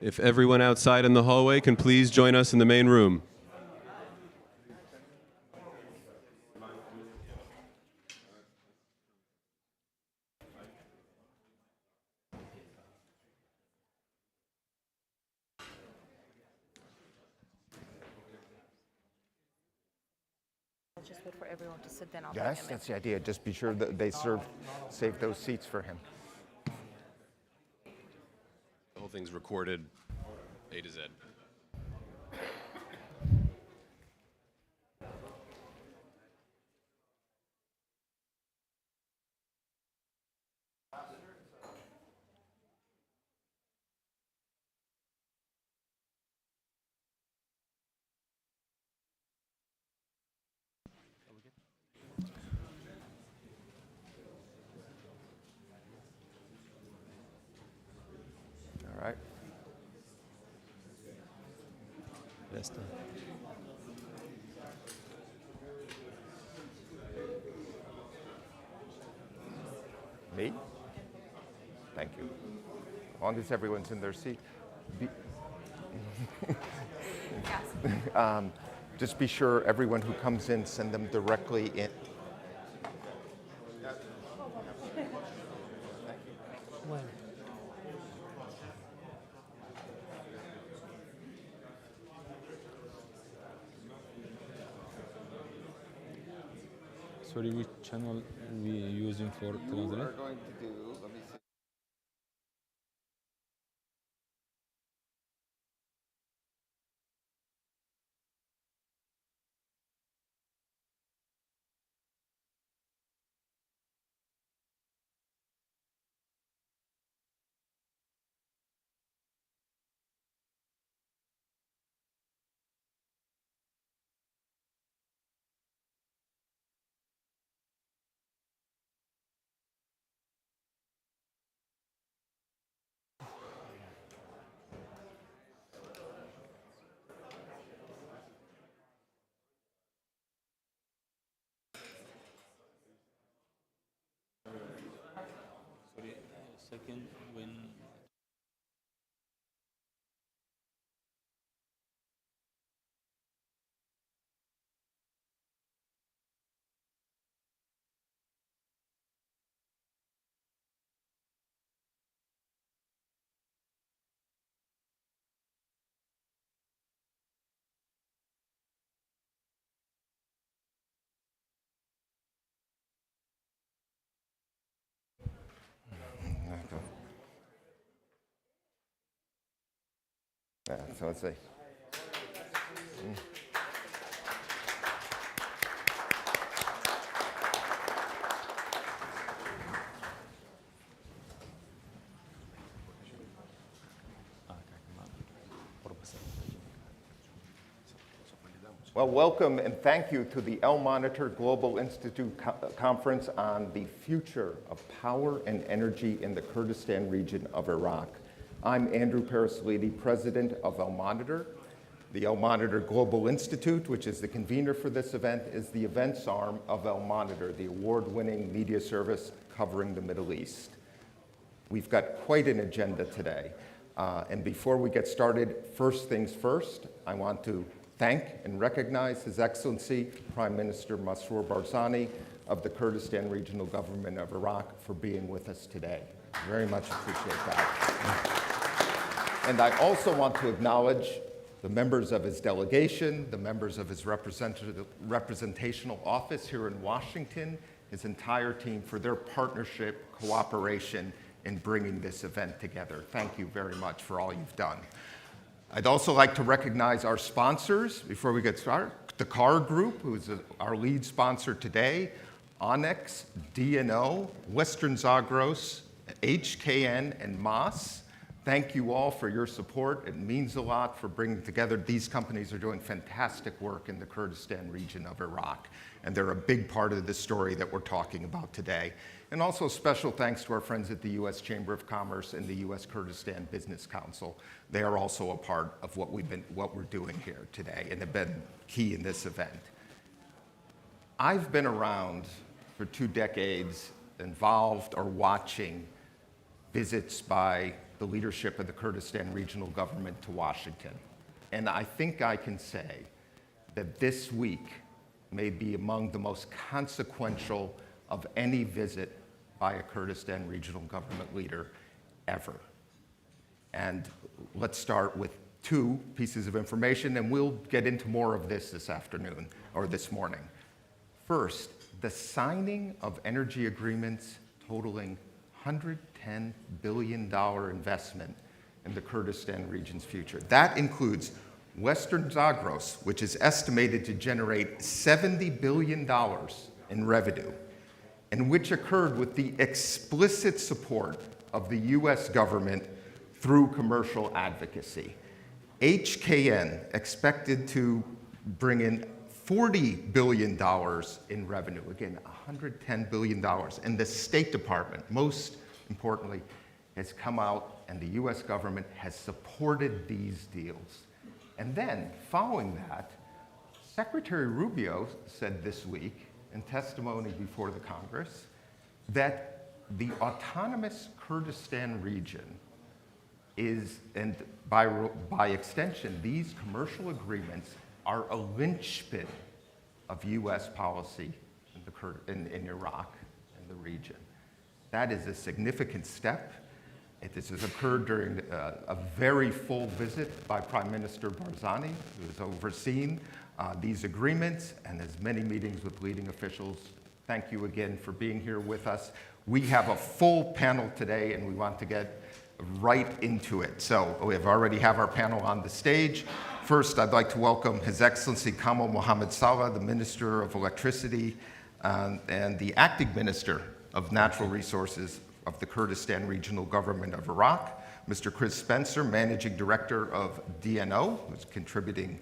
If everyone outside in the hallway can please join us in the main room. Just wait for everyone to sit, then I'll Yes, that's the idea. Just be sure that they save those seats for him. The whole thing's recorded A to Z. All right. Me? Thank you. As long as everyone's in their seat. Just be sure everyone who comes in, send them directly in. Sorry, which channel we using for translate? Going to do, let me see. Sorry, second when. Yeah, so let's see. Well, welcome and thank you to the L-Monitor Global Institute Conference on the Future of Power and Energy in the Kurdistan region of Iraq. I'm Andrew Parasolidi, president of L-Monitor. The L-Monitor Global Institute, which is the convener for this event, is the events arm of L-Monitor, the award-winning media service covering the Middle East. We've got quite an agenda today. And before we get started, first things first, I want to thank and recognize His Excellency Prime Minister Masroor Barzani of the Kurdistan Regional Government of Iraq for being with us today. Very much appreciate that. And I also want to acknowledge the members of his delegation, the members of his representational office here in Washington, his entire team for their partnership, cooperation in bringing this event together. Thank you very much for all you've done. I'd also like to recognize our sponsors before we get started. The Carr Group, who is our lead sponsor today, Onyx, D&O, Western Zagros, HKN, and Moss. Thank you all for your support. It means a lot for bringing together. These companies are doing fantastic work in the Kurdistan region of Iraq, and they're a big part of the story that we're talking about today. And also special thanks to our friends at the U.S. Chamber of Commerce and the US-Kurdistan Business Council. They are also a part of what we're doing here today and have been key in this event. I've been around for 2 decades, involved or watching visits by the leadership of the Kurdistan Regional Government to Washington. And I think I can say that this week may be among the most consequential of any visit by a Kurdistan Regional Government leader ever. And let's start with two pieces of information, and we'll get into more of this afternoon or this morning. First, the signing of energy agreements totaling $110 billion investment in the Kurdistan region's future. That includes Western Zagros, which is estimated to generate $70 billion in revenue, and which occurred with the explicit support of the US government through commercial advocacy. HKN expected to bring in $40 billion in revenue, again, $110 billion. And the State Department, most importantly, has come out and the US government has supported these deals. And then, following that, Secretary Rubio said this week in testimony before the Congress that the autonomous Kurdistan region is, and by extension, these commercial agreements are a linchpin of US policy in Iraq and the region. That is a significant step. This has occurred during a very full visit by Prime Minister Barzani, who has overseen these agreements and has many meetings with leading officials. Thank you again for being here with us. We have a full panel today, and we want to get right into it. So we already have our panel on the stage. First, I'd like to welcome His Excellency Kamal Mohammed Saleh, the Minister of Electricity and the Acting Minister of Natural Resources of the Kurdistan Regional Government of Iraq, Mr. Chris Spencer, Managing Director of DNO, who's a contributing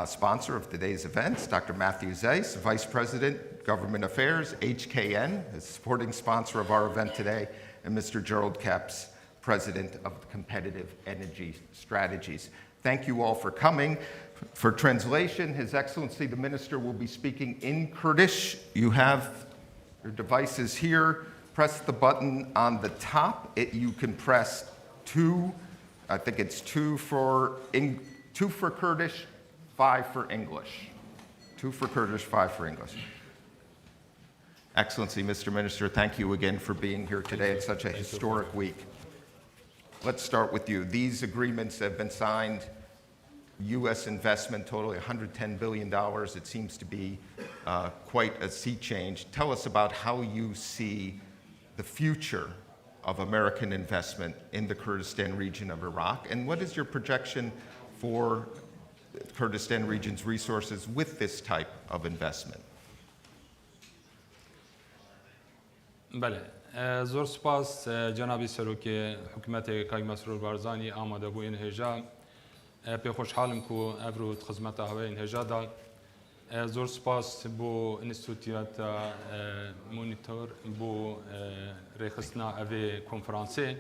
sponsor of today's events, Dr. Matthew Zeiss, Vice President, Government Affairs, HKN, a supporting sponsor of our event today, and Mr. Gerald Kepps, President of Competitive Energy Strategies. Thank you all for coming. For translation, His Excellency the Minister will be speaking in Kurdish. You have your devices here. Press the button on the top. You can press two. I think it's two for Kurdish, 5 for English. 2 for Kurdish, 5 for English. Excellency, Mr. Minister, thank you again for being here today. It's such a historic week. Let's start with you. These agreements have been signed. U.S. investment totaling $110 billion. It seems to be quite a sea change. Tell us about how you see the future of American investment in the Kurdistan region of Iraq, and what is your projection for the Kurdistan region's resources with this type of investment? بله زور سپاس جنابی سروکی حکومت کاگ مسرور بارزانی آماده بو این هجا به خوشحالم کو افرود خدمت هوای این هجا داد زور سپاس بو انستیتوت مونیتور بو رخصنا اوی کنفرانسی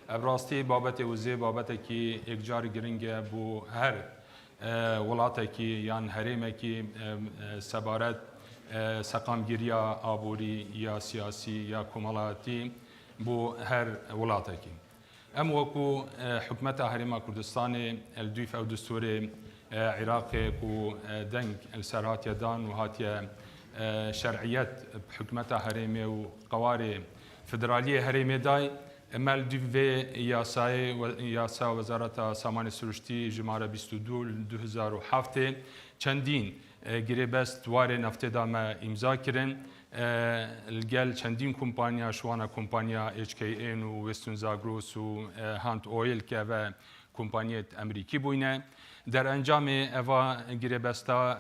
ابراستی بابت وزی بابت کی یک جار گرینگ بو هر ولاته کی یان حریم کی سبارت سقامگیریا آبوری یا سیاسی یا کمالاتی بو هر ولاته کی ام وکو حکومت هریما کردستان الدویف او دستور عراق کو دنگ السرات يدان وهاتيا شرعيات حكمتها هريمي وقواري فدراليه هريمي داي مال دوفي ياسا وزارة سامان سروشتي جمارة 22 2007 چندين گریبست دوار نفت دامه امضا کردن الگل چندین کمپانیا شوانا کمپانیا HKN و وستون زاگروس و هانت اویل که و کمپانیت امریکی بوینه در انجام اوا گریبستا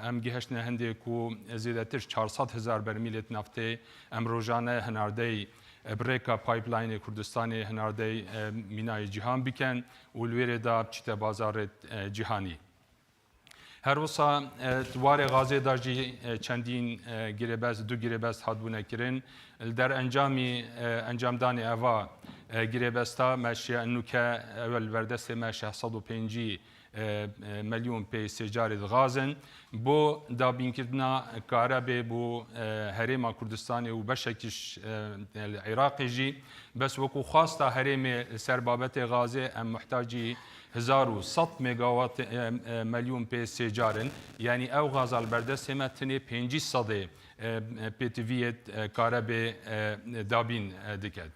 ام گهشت هنده کو زیادتر 400,000 برمیل نفت ام روزانه هنردی بریکا پایپلاین کردستان هنردی مینای جهان بکن و لویر دا بچت بازار جهانی هر وسا دوار غازه داجی چندین گریبست دو گریبست هات بونه کرن در انجام دانی اوا گریبستا ماشی انو که اول وردست ماشی 105 مليون پی سجار غازن بو دابین کردنا کارابه بو هرم کردستان و بشکش العراق جی بس وکو خاصتا هرم سربابت غازه ام محتاجی 1100 ميجاوات مليون پی سجارن يعني او غاز البردست هما تني 500 پی تیویت کارابه دابین دکد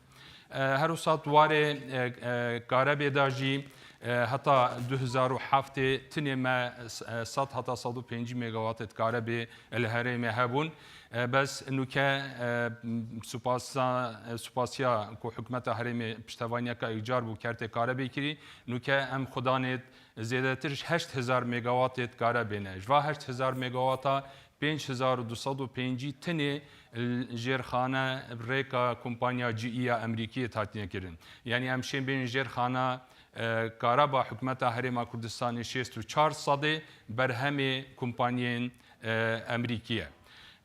هر وسط واره کارابه داجی حتی 2007 تنی ما 100 حتی 105 ميجاوات کارابه الهرم هبون بس انه سپاسیا کو حکومت هرم پشتوانیا کا ایجار بو کرت کارابه کری انه ام خدانت زیادترش 8000 ميجاوات کارابه نه جوا 8000 ميجاوات 5205 تنه جرخانه ریکا کمپانیا جی ای امریکی تاتنیه کردن یعنی امشین بین جرخانه کارابا حکومت هرم کردستان 64 صده بر همه کمپانیین امریکیه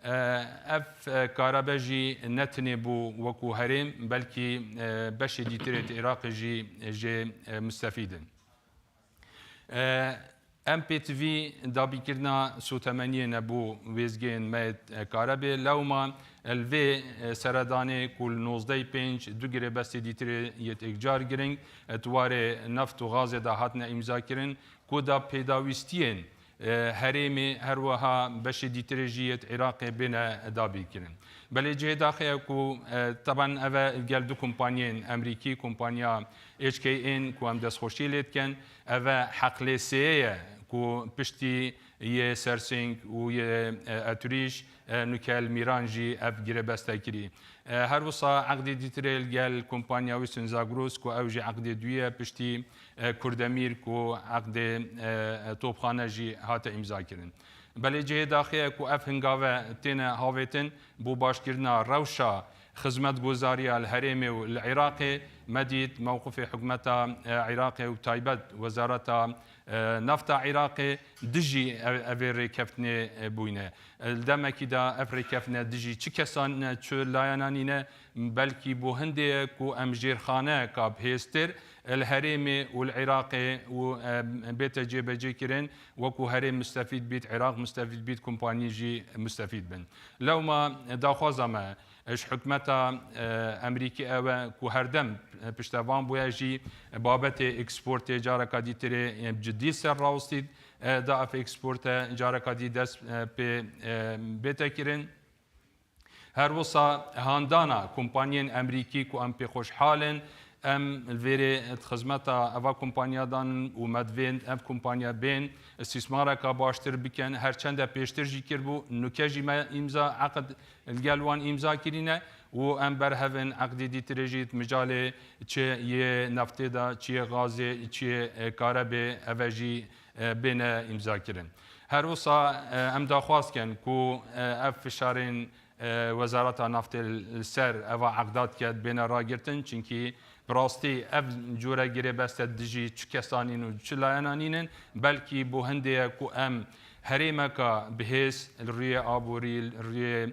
اف کارابا جی نتنه بو وکو هرم بلکی بشی دیترت عراق جی مستفیدن ام پی تی وی دابی کرنا سوتمنیه نبو ویزگین مید کارابه لوما الوی سردانه کل 19.5 دو گره بستی دیتره یت اکجار گرنگ اتواره نفت و غاز دا هاتنا امضا کرن کودا پیداویستین هرمی هر وها بش دیترجیت عراق بین دابی کرن بله جه داخل کو طبعا اوه گل دو کمپانیین امریکی کمپانیا HKN کو هم دست خوشی لید کن اوه حق سیه کو پشتی یه سرسنگ و یه اتریش نکل میرانجی اف گیره بسته کری هر وصا عقد دیتریل گل کمپانیا ویسن زاگروس کو اوجی عقد دویه پشتی کردمیر کو عقد توبخانه جی هات امضا کرن بله جه داخل کو اف هنگاوه تین هاویتن بو باشکرنا روشا خدمت گزاری الهرم والعراقي مديد موقف حكومة عراقي وتايبت وزارة نفط عراقي دجي افري كفتني بوينه الدم كده افري كفتنا دجي تشكسان تشو لاينانينه بلكي بو هندي كو امجير خانه كاب هيستر الهرم والعراقي وبيت جيبجي كرين وكو هرم مستفيد بيت عراق مستفيد بيت كومباني جي مستفيد بن لو ما داخوزما اش حکومت امریکی او کو هر دم پشتوان بویجی بابت اکسپورت جارکا دیتره جدی سر راوستید دا اف اکسپورت جارکا دی دست به بیت کرن هر وصا هاندانا کمپانیین امریکی کو ام پی خوشحالن ام الفيري خدمتا اوا كومبانيا دان و مدوين ام كومبانيا بين استثمار کا باشتر بكن هر چند پیشتر جی کربو نوکجی ما امضا عقد الجلوان امضا کرینه و ام برهون عقد دیترجیت مجال چه ی نفت دا چه غاز چه کاربه اوجی بین امضا کرن هر وصا ام داخواست کن کو اف فشارین وزارت نفت السر اوا عقدات کد بین راگرتن چونکی براستی اف جوره گیره بسته دجی چه کسانین و چه لاینانین بلکی بو هنده کو ام هریمکا بهیس روی آبوری روی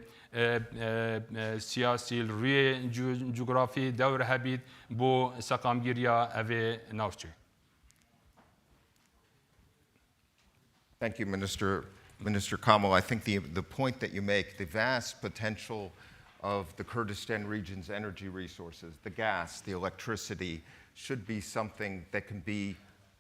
سیاسی روی جغرافی دور هبید بو سقامگیریا اوه نافچه. Thank you, Minister Kamal. I think the point that you make, the vast potential of the Kurdistan region's energy resources, the gas, the electricity, should be something that can be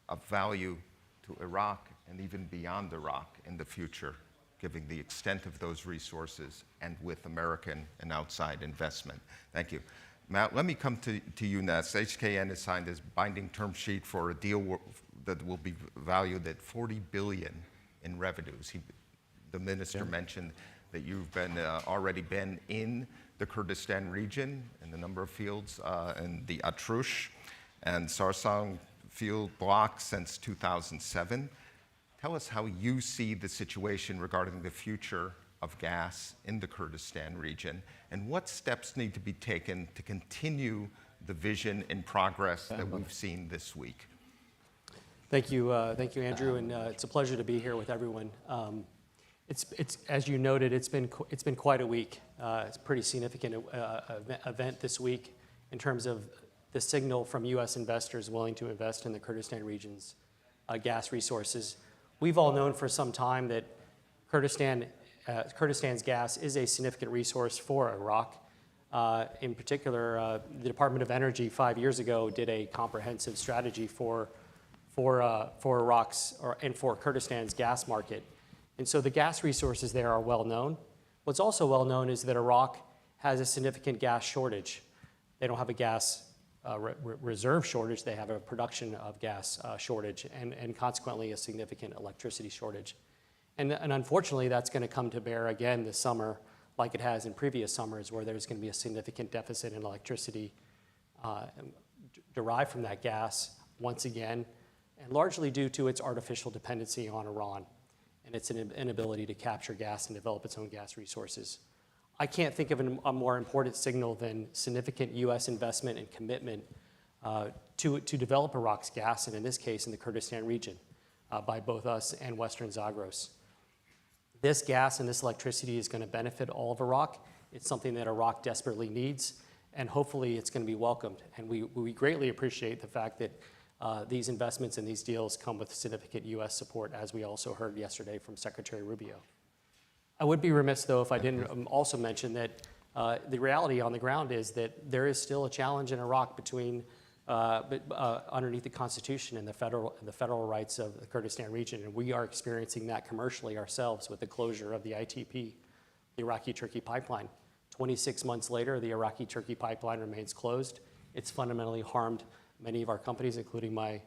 of value to Iraq and even beyond Iraq in the future, given the extent of those resources and with American and outside investment. Thank you. Matt, let me come to you next. HKN has signed this binding term sheet for a deal that will be valued at $40 billion in revenues. The minister mentioned that you've been already been in the Kurdistan region in a number of fields, in the Atrush and Sarsang field blocks since 2007. Tell us how you see the situation regarding the future of gas in the Kurdistan region and what steps need to be taken to continue the vision and progress that we've seen this week. Thank you, Andrew, and it's a pleasure to be here with everyone. It's as you noted, it's been quite a week. It's a pretty significant event this week in terms of the signal from U.S. investors willing to invest in the Kurdistan regions. gas resources. We've all known for some time that Kurdistan's gas is a significant resource for Iraq. In particular, the Department of Energy 5 years ago did a comprehensive strategy for Iraq's and for Kurdistan's gas market. And so the gas resources there are well known. What's also well known is that Iraq has a significant gas shortage. They don't have a gas reserve shortage, they have a production of gas shortage and consequently a significant electricity shortage. And unfortunately, that's going to come to bear again this summer, like it has in previous summers, where there's going to be a significant deficit in electricity derived from that gas once again, and largely due to its artificial dependency on Iran and its inability to capture gas and develop its own gas resources. I can't think of a more important signal than significant U.S. investment and commitment to develop Iraq's gas, and in this case, in the Kurdistan region, by both us and Western Zagros. This gas and this electricity is going to benefit all of Iraq. It's something that Iraq desperately needs, and hopefully it's going to be welcomed. And we greatly appreciate the fact that these investments and these deals come with significant U.S. support, as we also heard yesterday from Secretary Rubio. I would be remiss, though, if I didn't also mention that the reality on the ground is that there is still a challenge in Iraq between underneath the Constitution and the federal rights of the Kurdistan region, and we are experiencing that commercially ourselves with the closure of the ITP, the Iraqi-Turkey pipeline. 26 months later, the Iraqi-Turkey pipeline remains closed. It's fundamentally harmed many of our companies, including my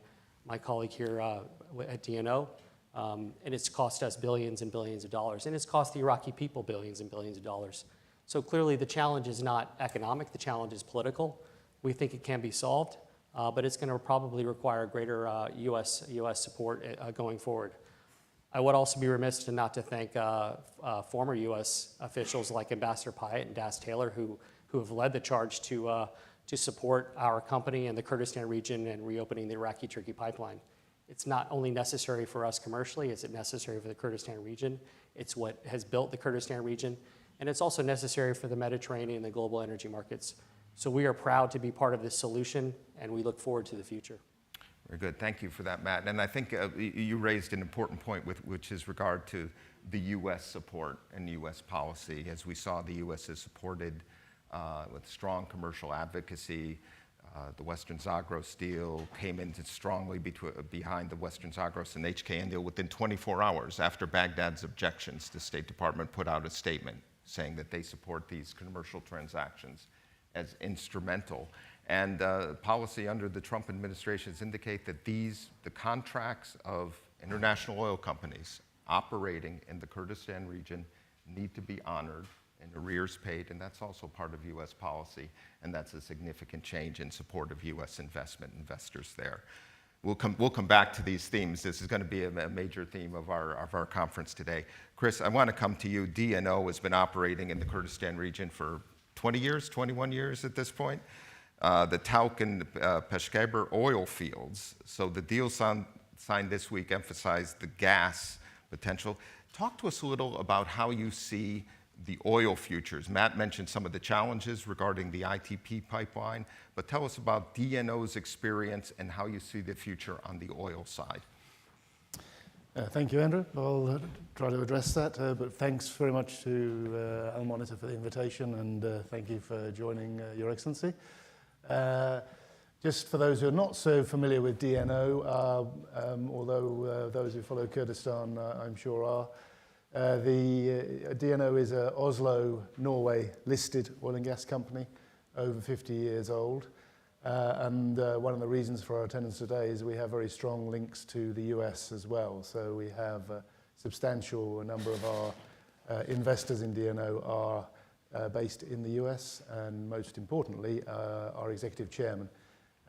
colleague here at DNO, and it's cost us billions and billions of dollars, and it's cost the Iraqi people billions and billions of dollars. So clearly the challenge is not economic, the challenge is political. We think it can be solved, but it's going to probably require greater U.S. support going forward. I would also be remiss not to thank former U.S. officials like Ambassador Pyatt and Das Taylor, who have led the charge to support our company in the Kurdistan region and reopening the Iraqi-Turkey pipeline. It's not only necessary for us commercially, it's necessary for the Kurdistan region. It's what has built the Kurdistan region, and it's also necessary for the Mediterranean and the global energy markets. So we are proud to be part of this solution, and we look forward to the future. Very good. Thank you for that, Matt. And I think you raised an important point, which is regard to the U.S. support and U.S. policy. As we saw, the U.S. has supported with strong commercial advocacy. The Western Zagros deal came in strongly behind the Western Zagros and HKN deal within 24 hours after Baghdad's objections. The State Department put out a statement saying that they support these commercial transactions as instrumental. And policy under the Trump administrations indicate that the contracts of international oil companies operating in the Kurdistan region need to be honored and arrears paid, and that's also part of U.S. policy, and that's a significant change in support of U.S. investors there. We'll come back to these themes. This is going to be a major theme of our conference today. Chris, I want to come to you. DNO has been operating in the Kurdistan region for 20 years, 21 years at this point. The Tauk and Peshkabir oil fields. So the deal signed this week emphasized the gas potential. Talk to us a little about how you see the oil futures. Matt mentioned some of the challenges regarding the ITP pipeline, but tell us about DNO's experience and how you see the future on the oil side. Thank you, Andrew. I'll try to address that, but thanks very much to Al Monitor for the invitation, and thank you for joining, Your Excellency. Just for those who are not so familiar with DNO, although those who follow Kurdistan I'm sure are, the DNO is a Oslo, Norway listed oil and gas company, over 50 years old. And one of the reasons for our attendance today is we have very strong links to the US as well. So we have a substantial number of our investors in DNO are based in the US, and most importantly, our executive chairman,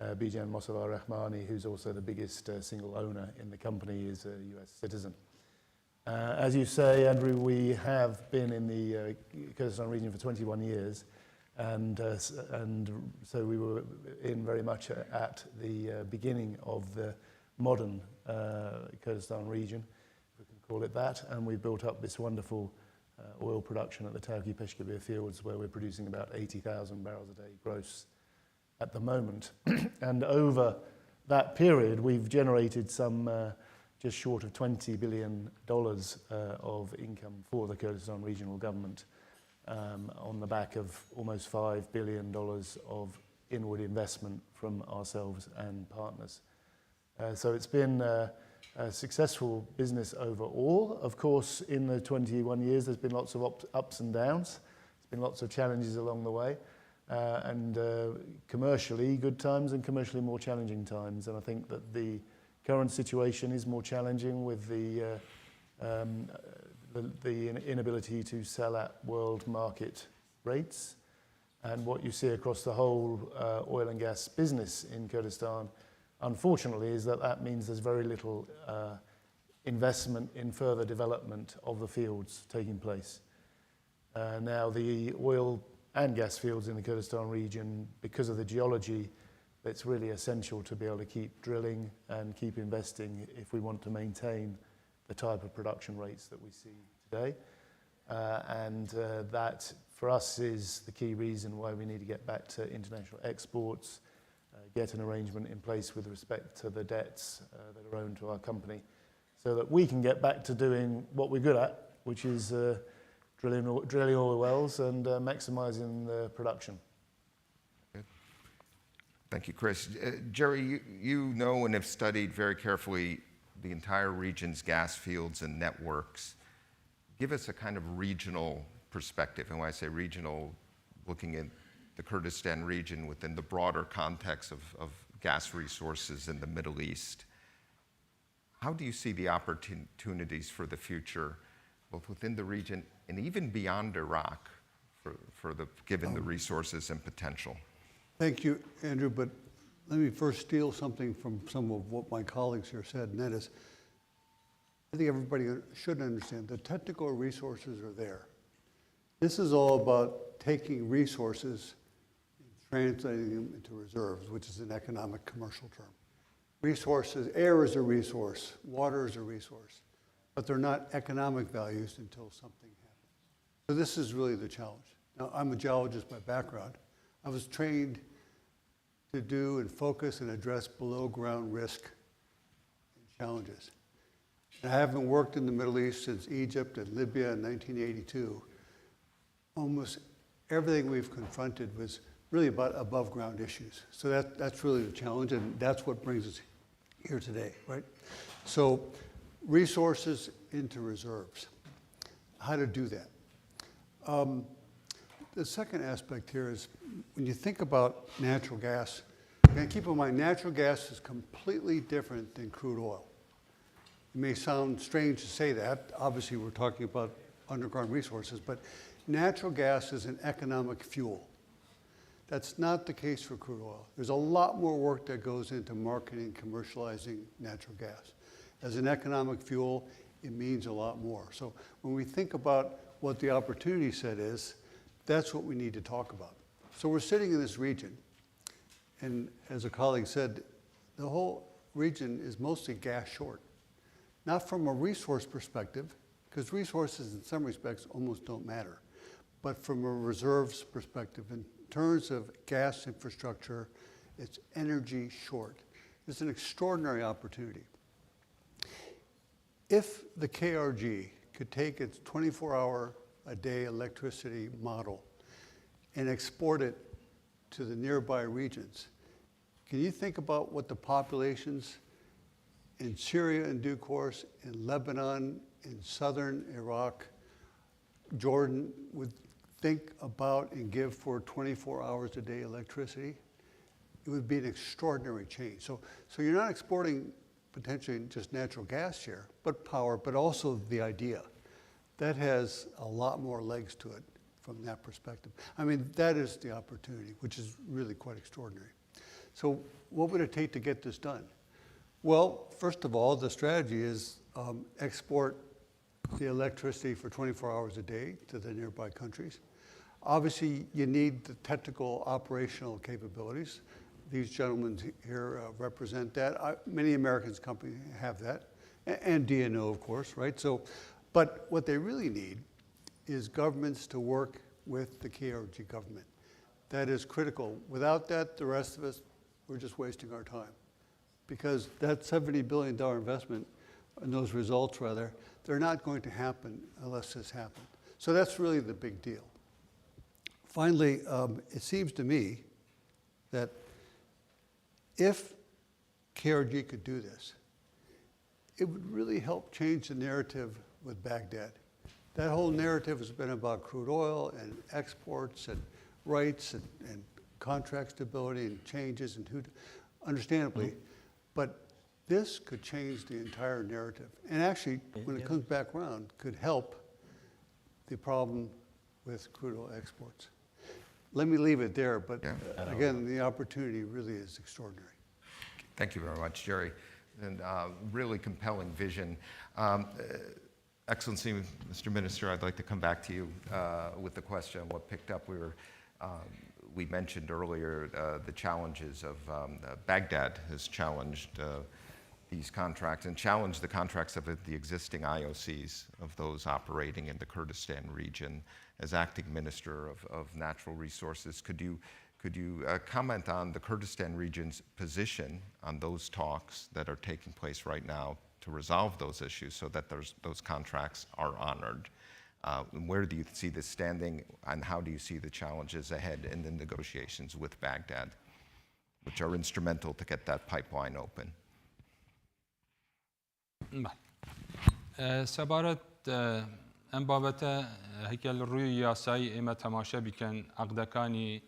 Bijan Mossavar Rahmani, who's also the biggest single owner in the company, is a US citizen. As you say, Andrew, we have been in the Kurdistan region for 21 years, and so we were in very much at the beginning of the modern Kurdistan region, if we can call it that, and we built up this wonderful oil production at the Tawke Peshkabir fields, where we're producing about 80,000 barrels a day gross at the moment. And over that period, we've generated some just short of $20 billion of income for the Kurdistan Regional Government on the back of almost $5 billion of inward investment from ourselves and partners. So it's been a successful business overall. Of course, in the 21 years, there's been lots of ups and downs. There's been lots of challenges along the way. And commercially, good times and commercially more challenging times. And I think that the current situation is more challenging with the inability to sell at world market rates. And what you see across the whole oil and gas business in Kurdistan, unfortunately, is that means there's very little investment in further development of the fields taking place. Now, the oil and gas fields in the Kurdistan region, because of the geology, it's really essential to be able to keep drilling and keep investing if we want to maintain the type of production rates that we see today. That, for us, is the key reason why we need to get back to international exports, get an arrangement in place with respect to the debts that are owed to our company, so that we can get back to doing what we're good at, which is drilling oil wells and maximizing the production. Good. Thank you, Chris. Jerry, you know and have studied very carefully the entire region's gas fields and networks. Give us a kind of regional perspective. And when I say regional, looking at the Kurdistan region within the broader context of gas resources in the Middle East. How do you see the opportunities for the future, both within the region and even beyond Iraq, given the resources and potential? Thank you, Andrew, but let me first steal something from some of what my colleagues here said, and that is, I think everybody should understand the technical resources are there. This is all about taking resources and translating them into reserves, which is an economic commercial term. Resources, air is a resource, water is a resource, but they're not economic values until something happens. So this is really the challenge. Now, I'm a geologist by background. I was trained to do and focus and address below ground risk and challenges. And I haven't worked in the Middle East since Egypt and Libya in 1982. Almost everything we've confronted was really about above ground issues. So that's really the challenge, and that's what brings us here today, right? So resources into reserves. How to do that? The second aspect here is when you think about natural gas, you gotta keep in mind natural gas is completely different than crude oil. It may sound strange to say that. Obviously, we're talking about underground resources, but natural gas is an economic fuel. That's not the case for crude oil. There's a lot more work that goes into marketing, commercializing natural gas. As an economic fuel, it means a lot more. So when we think about what the opportunity set is, that's what we need to talk about. So we're sitting in this region, and as a colleague said, the whole region is mostly gas short. Not from a resource perspective, because resources in some respects almost don't matter, but from a reserves perspective. In terms of gas infrastructure, it's energy short. It's an extraordinary opportunity. If the KRG could take its 24-hour-a-day electricity model and export it to the nearby regions, can you think about what the populations in Syria in due course, in Lebanon, in southern Iraq, Jordan would think about and give for 24 hours a day electricity? It would be an extraordinary change. So you're not exporting potentially just natural gas here, but power, but also the idea. That has a lot more legs to it from that perspective. I mean, that is the opportunity, which is really quite extraordinary. So what would it take to get this done? Well, first of all, the strategy is export the electricity for 24 hours a day to the nearby countries. Obviously, you need the technical operational capabilities. These gentlemen here represent that. Many American companies have that, and DNO, of course, right? So, but what they really need is governments to work with the KRG government. That is critical. Without that, the rest of us, we're just wasting our time. because that $70 billion investment and those results, rather, they're not going to happen unless this happens. So that's really the big deal. Finally, it seems to me that if KRG could do this, it would really help change the narrative with Baghdad. That whole narrative has been about crude oil and exports and rights and contract stability and changes and who, understandably, but this could change the entire narrative. And actually, when it comes back around, could help the problem with crude oil exports. Let me leave it there, but again, the opportunity really is extraordinary. Thank you very much, Jerry. And really compelling vision. Excellency, Mr. Minister, I'd like to come back to you with the question what picked up. We mentioned earlier the challenges of Baghdad has challenged these contracts and challenged the contracts of the existing IOCs of those operating in the Kurdistan region. As acting Minister of Natural Resources, could you comment on the Kurdistan region's position on those talks that are taking place right now to resolve those issues so that those contracts are honored? Where do you see this standing, and how do you see the challenges ahead in the negotiations with Baghdad, which are instrumental to get that pipeline open? سبارت ام بابته هیکل روی یاسایی اما تماشا بکن عقدکانی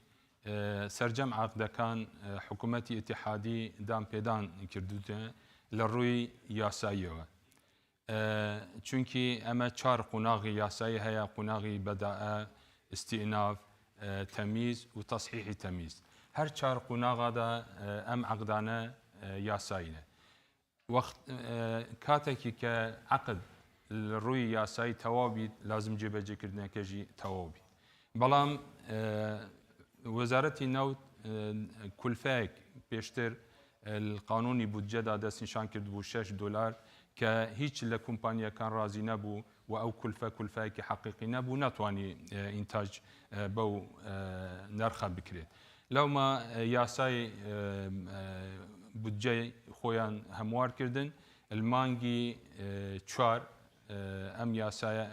سرجم عقدکان حکومتی اتحادی دام پیدان کردوده لروی یاسایی و چونکی اما چار قناغ یاسایی هیا قناغ بداء استئناف تمیز و تصحیح تمیز هر چار قناغ دا ام عقدانه یاسایینه وقت كاتكي كعقد الروي ياساي توابي لازم جبهة كردنا كجي توابي بلام وزارة النوت كلفاك بيشتر القانوني بودجة داس نشان كرد بو $6 كهيج لكومبانيا كان رازي نبو وأو كلفاك حقيقي نبو ناتواني إنتاج بو نرخى بكريت لو ما ياساي بودجه خویان هموار کردن المانگی چوار ام یاسای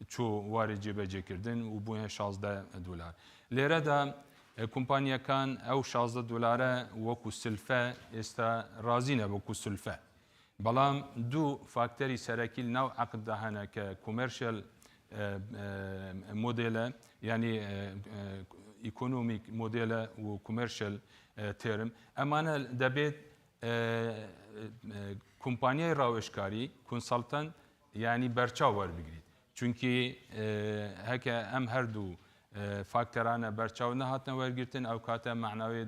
چو وارد جبهه کردن و بوین $16 لیره دا کمپانیا کان او $16 وکو سلفه استا رازینه وکو سلفه بلام دو فاکتری سرکیل نو عقد دهانه که کومرشل مدل یعنی ايكونوميك موديل وكوميرشال تيرم امانه دبيت كومبانيا راوشكاري كونسلتنت يعني برچاور بگرید چونکی هكا ام هردو فاكترانا برچاو نهاتنا ورگرتن او كاتا معنوي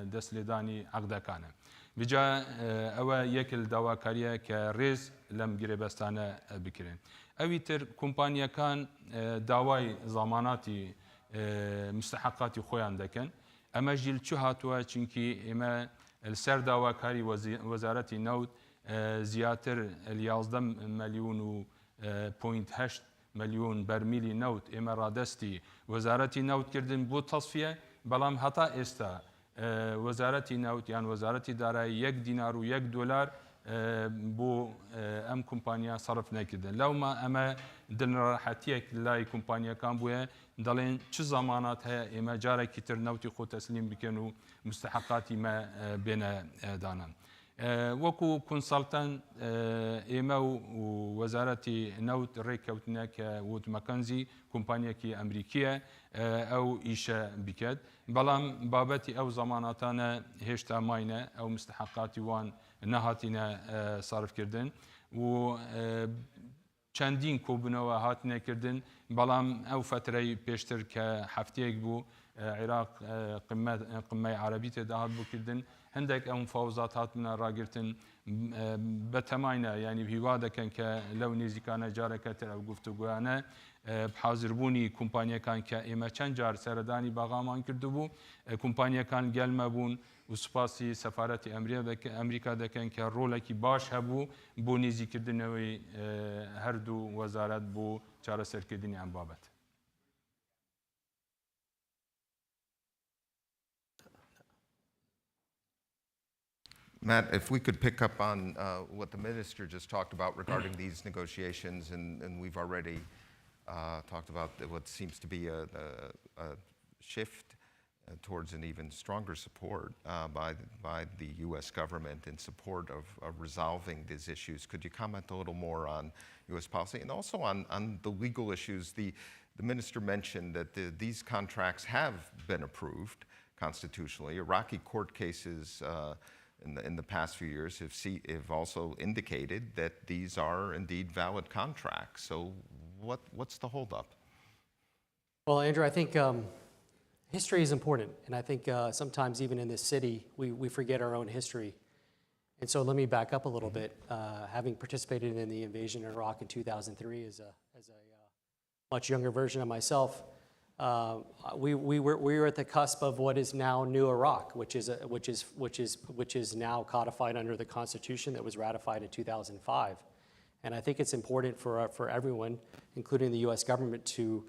دسلداني عقده كان بجا او يكل دواكاريه كريز لم گربستانه بكرين اويتر كومبانيا كان داواي زماناتي مستحقاتي خویان دکن اما جیل چه هاتوا چونکی اما السر داواکاری وزارت نوت زیاتر 11 ملیون و 0.8 ملیون برمیلی نوت اما رادستی وزارت نوت کردن بود تصفیه بلام حتا استا وزارت نوت یعنی وزارت دارایی $1 و $1 بو ام کمپانیا صرف نکردن لو ما اما دلنا راحتیک لای کمپانیا کان بوه دلین چه زمانات ها اما جاره کتر نوتی خود تسلیم بکن و مستحقاتی ما بین دانن وكو كونسلتان ايما ووزارة نوت ريكوتنا كوت ماكنزي كومبانيا كي امريكيه او ايشا بكد بلام بابتي او زماناتنا هشتا ماينه او مستحقاتي وان نهاتنا صرف كردن و چندین کوبنەوە هاتنە کردن بەڵام ئەو فترەی پێشتر کە هەفتەیەک بوو عێراق قمەی عەرەبی تێدا هات بووکردن هەندێک ئەو مفاوزات هاتنە ڕاگرتن بە تەماینە یعنی هیوا دەکەن کە لەو نێزیکانە جارێکە تر ئەو گفتوگویانە حاضربوونی کۆمپانیەکان کە ئێمە چەند جار سەردانی باغامان کردبوو کۆمپانیەکان گەلمە بوون و سوپاسی سەفارەتی ئەمریکا دەکەن کە ڕۆڵێکی باش هەبوو بۆ نێزیکردنەوەی هەردوو وەزارەت بۆ چارەسەرکردنی ئەم بابەت. Matt, if we could pick up on what the minister just talked about regarding these negotiations, and we've already talked about what seems to be a shift towards an even stronger support by the U.S. government in support of resolving these issues. Could you comment a little more on U.S. policy and also on the legal issues? The minister mentioned that these contracts have been approved constitutionally. Iraqi court cases in the past few years have also indicated that these are indeed valid contracts. So what's the holdup? Well, Andrew, I think history is important, and I think sometimes even in this city, we forget our own history. And so let me back up a little bit. Having participated in the invasion of Iraq in 2003 as a much younger version of myself, we were at the cusp of what is now New Iraq, which is now codified under the Constitution that was ratified in 2005. And I think it's important for everyone, including the U.S. government, to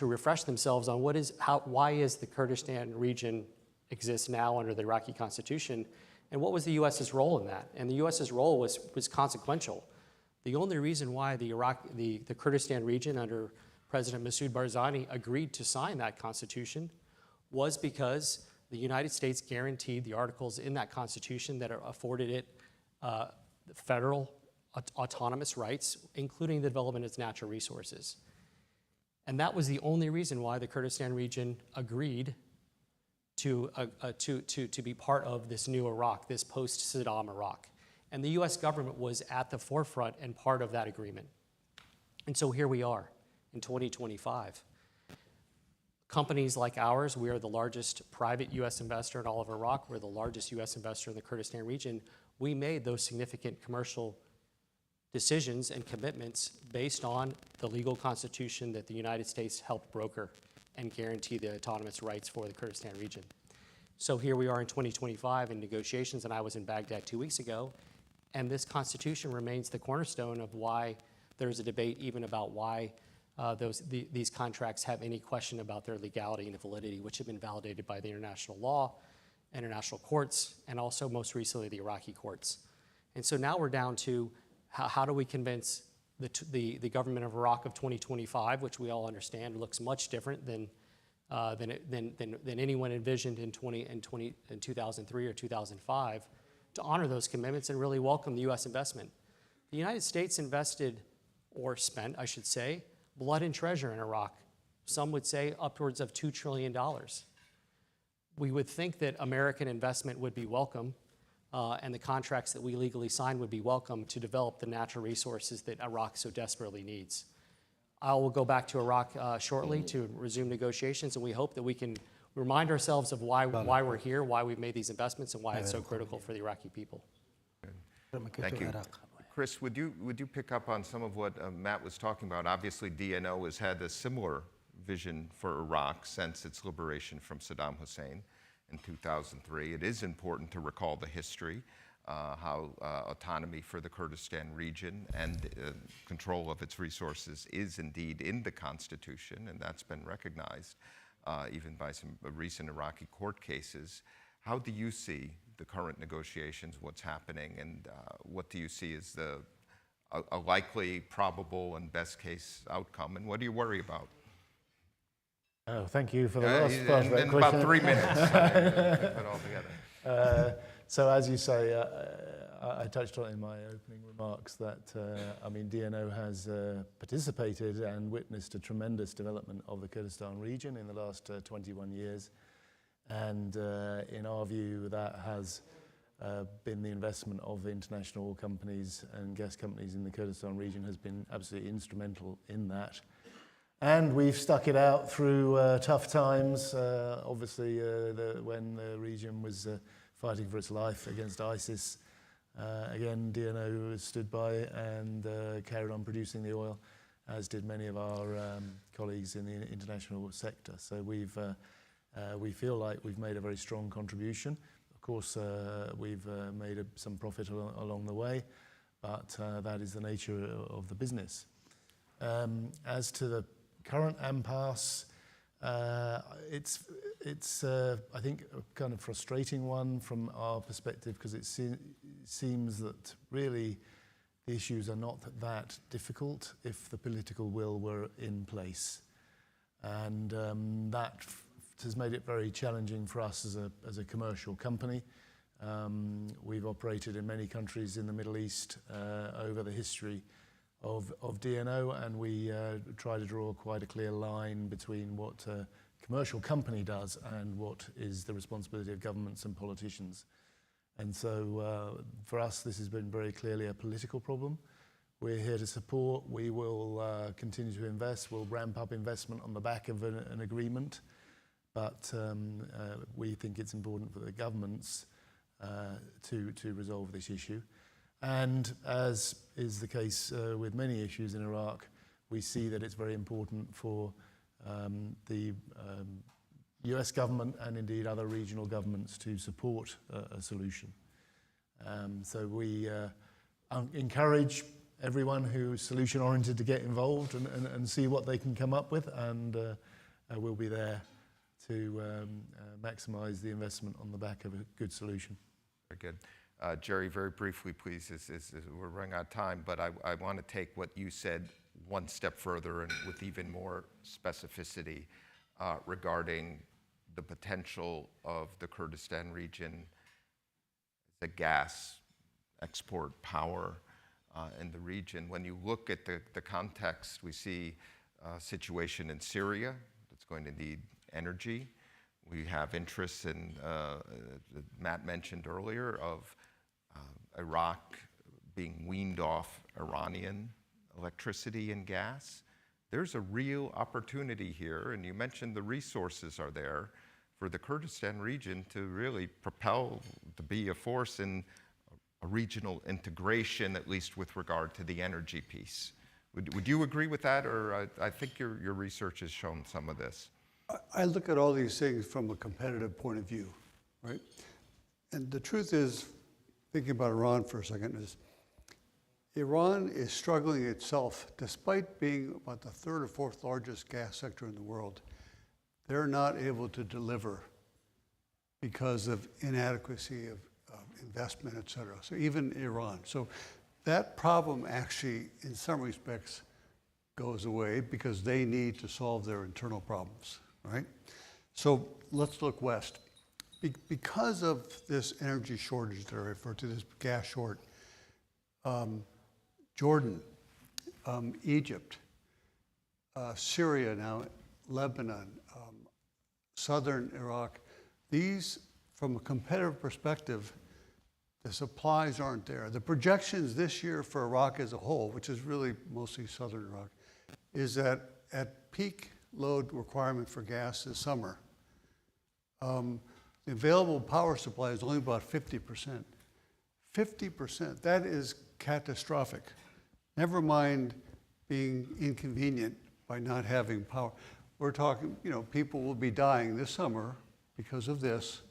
refresh themselves on why is the Kurdistan region exists now under the Iraqi Constitution, and what was the U.S.'s role in that? And the U.S.'s role was consequential. The only reason why the Kurdistan region under President Masoud Barzani agreed to sign that constitution was because the United States guaranteed the articles in that constitution that afforded it federal autonomous rights, including the development of its natural resources. And that was the only reason why the Kurdistan region agreed to be part of this new Iraq, this post-Saddam Iraq. And the U.S. government was at the forefront and part of that agreement. And so here we are in 2025. Companies like ours, we are the largest private U.S. investor in all of Iraq. We're the largest U.S. investor in the Kurdistan region. We made those significant commercial decisions and commitments based on the legal constitution that the United States helped broker and guarantee the autonomous rights for the Kurdistan region. So here we are in 2025 in negotiations, and I was in Baghdad 2 weeks ago, and this constitution remains the cornerstone of why there's a debate even about why these contracts have any question about their legality and validity, which have been validated by the international law, international courts, and also most recently the Iraqi courts. And so now we're down to how do we convince the government of Iraq of 2025, which we all understand looks much different than anyone envisioned in 2003 or 2005, to honor those commitments and really welcome the U.S. investment. The United States invested, or spent, I should say, blood and treasure in Iraq. Some would say upwards of $2 trillion. We would think that American investment would be welcome, and the contracts that we legally signed would be welcome to develop the natural resources that Iraq so desperately needs. I will go back to Iraq shortly to resume negotiations, and we hope that we can remind ourselves of why we're here, why we've made these investments, and why it's so critical for the Iraqi people. Thank you. Chris, would you pick up on some of what Matt was talking about? Obviously, DNO has had a similar vision for Iraq since its liberation from Saddam Hussein in 2003. It is important to recall the history, how autonomy for the Kurdistan region and control of its resources is indeed in the Constitution, and that's been recognized even by some recent Iraqi court cases. How do you see the current negotiations, what's happening, and what do you see as a likely, probable, and best case outcome, and what do you worry about? Oh, thank you for the last part of that in question. about 3 minutes, put it all together. So as you say, I touched on it in my opening remarks that, DNO has participated and witnessed a tremendous development of the Kurdistan region in the last 21 years. And in our view, that has been the investment of international companies and gas companies in the Kurdistan region has been absolutely instrumental in that. And we've stuck it out through tough times. Obviously, when the region was fighting for its life against ISIS, again, DNO stood by and carried on producing the oil, as did many of our colleagues in the international sector. So we feel like we've made a very strong contribution. Of course, we've made some profit along the way, but that is the nature of the business. As to the current impasse, it's I think, a kind of frustrating one from our perspective, because it seems that really the issues are not that difficult if the political will were in place. And that has made it very challenging for us as a commercial company. We've operated in many countries in the Middle East over the history of DNO, and we try to draw quite a clear line between what a commercial company does and what is the responsibility of governments and politicians. And so for us, this has been very clearly a political problem. We're here to support. We will continue to invest. We'll ramp up investment on the back of an agreement. But we think it's important for the governments to resolve this issue. And as is the case with many issues in Iraq, we see that it's very important for the US government and indeed other regional governments to support a solution. So we encourage everyone who's solution-oriented to get involved and see what they can come up with, and we'll be there to maximize the investment on the back of a good solution. Very good. Jerry, very briefly, please, as we're running out of time, but I want to take what you said one step further and with even more specificity regarding the potential of the Kurdistan region, the gas export power in the region. When you look at the context, we see a situation in Syria that's going to need energy. We have interests in, Matt mentioned earlier, of Iraq being weaned off Iranian electricity and gas. There's a real opportunity here, and you mentioned the resources are there for the Kurdistan region to really propel, to be a force in a regional integration, at least with regard to the energy piece. Would you agree with that, or I think your research has shown some of this? I look at all these things from a competitive point of view, right? And the truth is, thinking about Iran for a second, is Iran is struggling itself, despite being about the third or fourth largest gas sector in the world. They're not able to deliver because of inadequacy of investment, et cetera. So even Iran. So that problem actually, in some respects, goes away because they need to solve their internal problems, right? So let's look west. Because of this energy shortage that I referred to, this gas short, Jordan, Egypt, Syria now, Lebanon, southern Iraq, these, from a competitive perspective, the supplies aren't there. The projections this year for Iraq as a whole, which is really mostly southern Iraq, is that at peak load requirement for gas this summer, the available power supply is only about 50%. 50%, that is catastrophic. Never mind being inconvenient by not having power. We're talking, people will be dying this summer because of this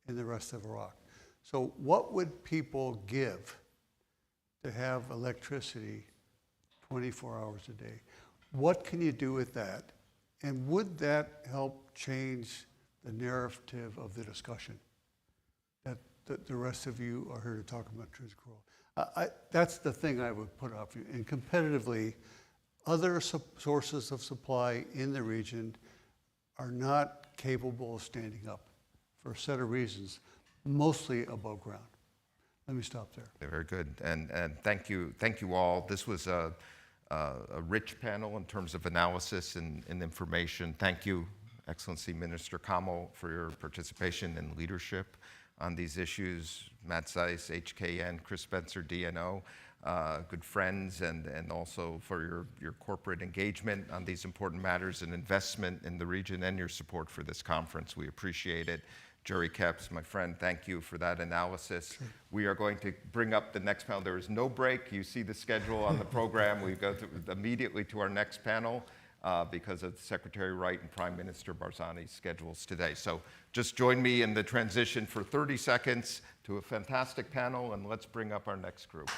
in the rest of Iraq. So what would people give to have electricity 24 hours a day? What can you do with that? And would that help change the narrative of the discussion that the rest of you are here to talk about transit growth? That's the thing I would put up for you. And competitively, other sources of supply in the region are not capable of standing up for a set of reasons, mostly above ground. Let me stop there. Very good, and thank you all. This was a rich panel in terms of analysis and information. Thank you, Excellency Minister Kamal, for your participation and leadership on these issues. Matt Zeiss, HKN, Chris Spencer, DNO, good friends, and also for your corporate engagement on these important matters and investment in the region and your support for this conference. We appreciate it. Jerry Kepps, my friend, thank you for that analysis. Sure. We are going to bring up the next panel. There is no break. You see the schedule on the program. We go immediately to our next panel because of Secretary Wright and Prime Minister Barzani's schedules today. So just join me in the transition for 30 seconds to a fantastic panel, and let's bring up our next group.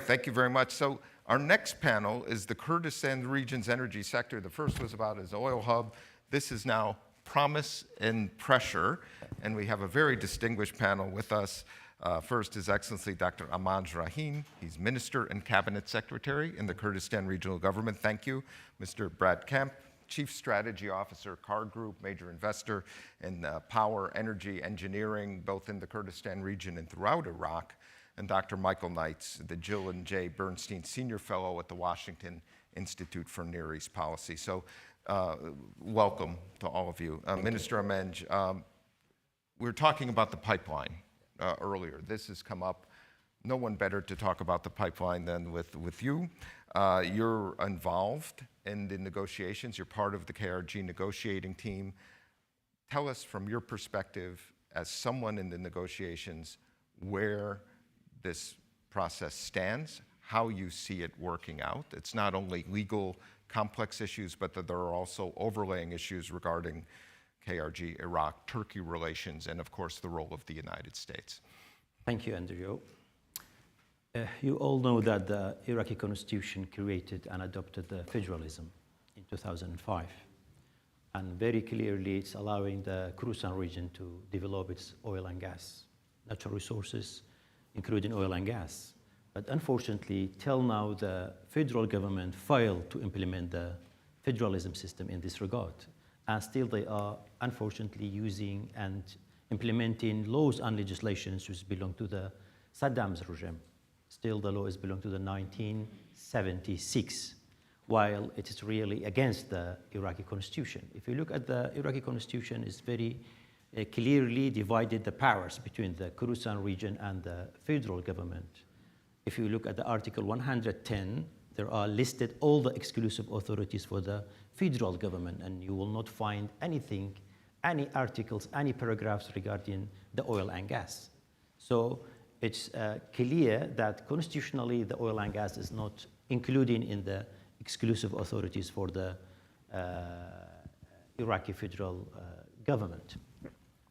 Thank you very much. So our next panel is the Kurdistan region's energy sector. The first was about his oil hub. This is now promise and pressure. And we have a very distinguished panel with us. First, His Excellency Dr. Ahmad Rahim. He's Minister and Cabinet Secretary in the Kurdistan Regional Government. Thank you. Mr. Brad Kemp, Chief Strategy Officer, CAR Group, major investor in power, energy, engineering, both in the Kurdistan region and throughout Iraq. And Dr. Michael Knights, the Jill and Jay Bernstein Senior Fellow at the Washington Institute for Near East Policy. So welcome to all of you. Minister Amenj, we were talking about the pipeline earlier. This has come up. No one better to talk about the pipeline than with you. You're involved in the negotiations. You're part of the KRG negotiating team. Tell us from your perspective as someone in the negotiations where this process stands, how you see it working out. It's not only legal, complex issues, but that there are also overlaying issues regarding KRG, Iraq, Turkey relations, and of course the role of the United States. Thank you, Andrew. You all know that the Iraqi constitution created and adopted the federalism in 2005. And very clearly it's allowing the Kurdistan region to develop its oil and gas, natural resources, including oil and gas. But unfortunately, till now, the federal government failed to implement the federalism system in this regard. And still they are, unfortunately, using and implementing laws and legislations which belong to the Saddam's regime. Still, the law is belong to the 1976, while it is really against the Iraqi constitution. If you look at the Iraqi constitution, it's very clearly divided the powers between the Kurdistan region and the federal government. If you look at the Article 110, there are listed all the exclusive authorities for the federal government, and you will not find anything, any articles, any paragraphs regarding the oil and gas. So it's clear that constitutionally the oil and gas is not included in the exclusive authorities for the Iraqi federal government.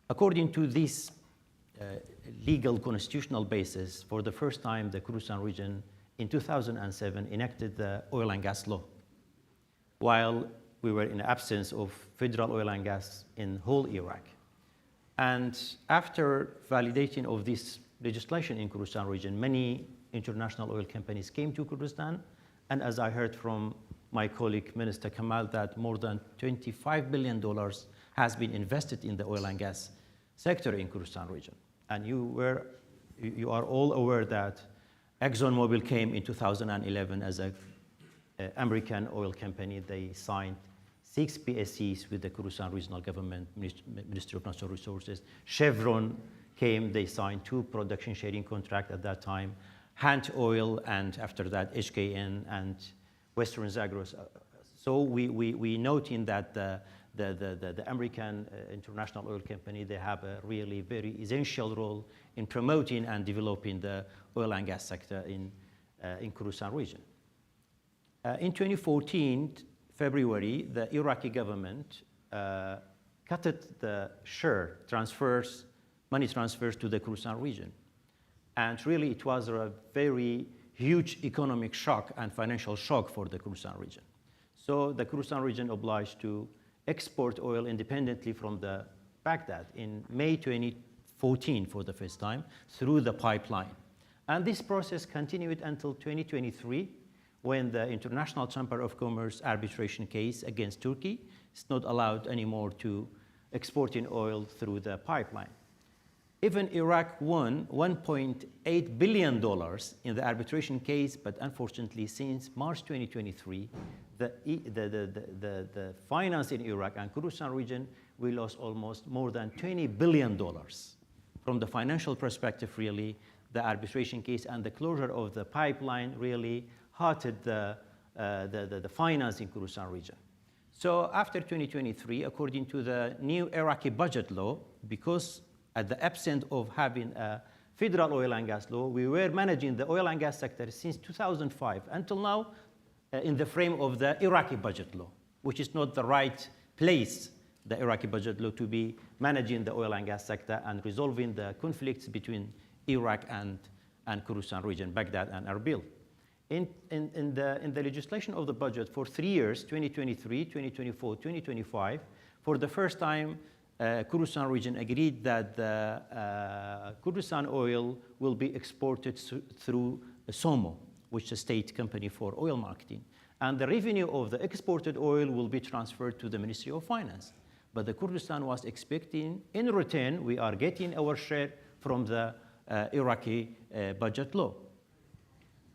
According to this legal constitutional basis, for the first time the Kurdistan region in 2007 enacted the oil and gas law, while we were in absence of federal oil and gas in whole Iraq. And after validating of this legislation in Kurdistan region, many international oil companies came to Kurdistan, and as I heard from my colleague Minister Kamal, that more than $25 billion has been invested in the oil and gas sector in Kurdistan region. And you are all aware that ExxonMobil came in 2011 as an American oil company. They signed 6 PSCs with the Kurdistan regional government, Ministry of Natural Resources. Chevron came, they signed 2 production sharing contracts at that time, Hunt Oil, and after that HKN and Western Zagros. So we noting that the American international oil company, they have a really very essential role in promoting and developing the oil and gas sector in Kurdistan region. In 2014, February, the Iraqi government cut the share transfers, money transfers to the Kurdistan region. And really it was a very huge economic shock and financial shock for the Kurdistan region. So the Kurdistan region obliged to export oil independently from the Baghdad in May 2014 for the first time through the pipeline. And this process continued until 2023, when the International Chamber of Commerce arbitration case against Turkey is not allowed anymore to exporting oil through the pipeline. Even Iraq won $1.8 billion in the arbitration case, but unfortunately since March 2023, the finance in Iraq and Kurdistan region, we lost almost more than $20 billion. From the financial perspective, really, the arbitration case and the closure of the pipeline really hurted the finance in Kurdistan region. So after 2023, according to the new Iraqi budget law, because at the absence of having a federal oil and gas law, we were managing the oil and gas sector since 2005 until now in the frame of the Iraqi budget law, which is not the right place, the Iraqi budget law, to be managing the oil and gas sector and resolving the conflicts between Iraq and Kurdistan region, Baghdad and Erbil. In the legislation of the budget for 3 years, 2023, 2024, 2025, for the first time, Kurdistan region agreed that the Kurdistan oil will be exported through SOMO, which is a state company for oil marketing. And the revenue of the exported oil will be transferred to the Ministry of Finance. But the Kurdistan was expecting, in return, we are getting our share from the Iraqi budget law.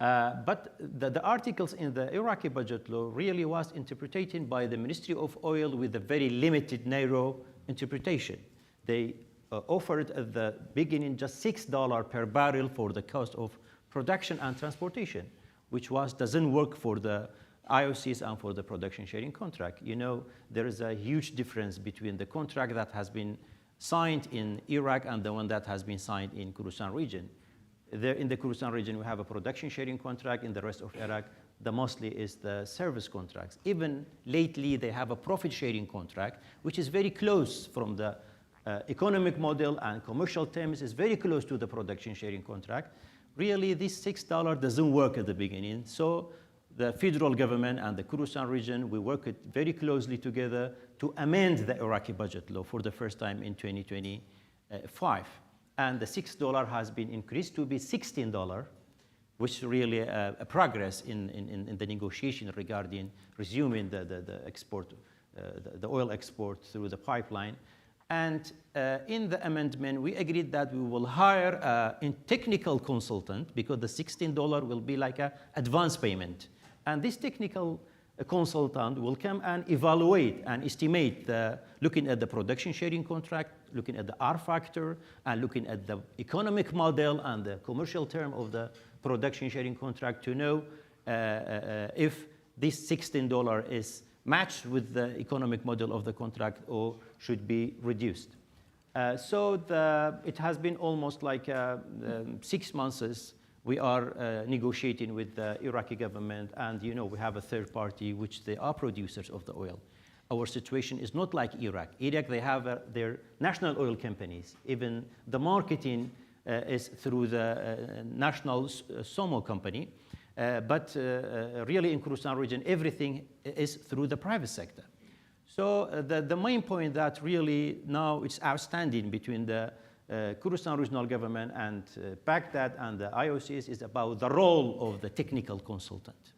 But the articles in the Iraqi budget law really was interpreted by the Ministry of Oil with a very limited, narrow interpretation. They offered at the beginning just $6 per barrel for the cost of production and transportation, which doesn't work for the IOCs and for the production sharing contract. You know, there is a huge difference between the contract that has been signed in Iraq and the one that has been signed in Kurdistan region. There in the Kurdistan region, we have a production sharing contract. In the rest of Iraq, the mostly is the service contracts. Even lately, they have a profit sharing contract, which is very close from the economic model and commercial terms, is very close to the production sharing contract. Really, this $6 doesn't work at the beginning. So the federal government and the Kurdistan region, we worked very closely together to amend the Iraqi budget law for the first time in 2025. And the $6 has been increased to be $16, which is really a progress in the negotiation regarding resuming the export, the oil export through the pipeline. And in the amendment, we agreed that we will hire a technical consultant because the $16 will be like an advance payment. And this technical consultant will come and evaluate and estimate, looking at the production sharing contract, looking at the R factor, and looking at the economic model and the commercial term of the production sharing contract to know if this $16 is matched with the economic model of the contract or should be reduced. So it has been almost like 6 months we are negotiating with the Iraqi government, and you know we have a third party which they are producers of the oil. Our situation is not like Iraq. Iraq, they have their national oil companies. Even the marketing is through the national SOMO company. But really in Kurdistan region, everything is through the private sector. So the main point that really now it's outstanding between the Kurdistan regional government and Baghdad and the IOCs is about the role of the technical consultant.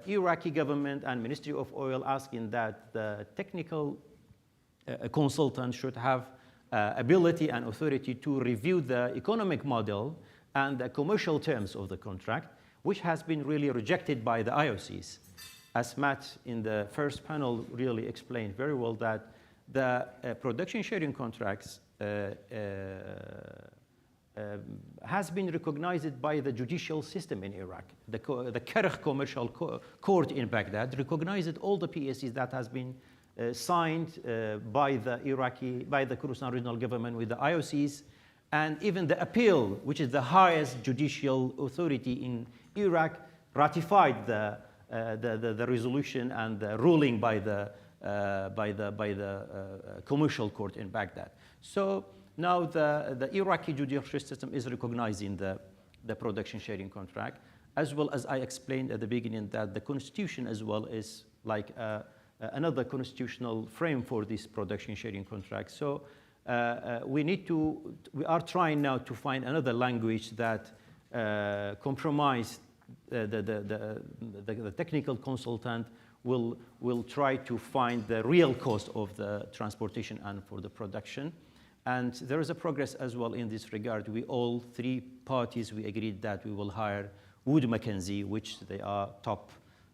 Iraqi government and Ministry of Oil asking that the technical consultant should have ability and authority to review the economic model and the commercial terms of the contract, which has been really rejected by the IOCs. As Matt in the first panel really explained very well that the production sharing contracts has been recognized by the judicial system in Iraq. The Karkh Commercial Court in Baghdad recognized all the PSCs that has been signed by the Kurdistan regional government with the IOCs, and even the appeal, which is the highest judicial authority in Iraq, ratified the resolution and the ruling by the commercial court in Baghdad. So now the Iraqi judicial system is recognizing the production sharing contract, as well as I explained at the beginning that the constitution as well is like another constitutional frame for this production sharing contract. So we are trying now to find another language that compromise the technical consultant will try to find the real cost of the transportation and for the production. And there is a progress as well in this regard. We all three parties, we agreed that we will hire Wood Mackenzie, which they are top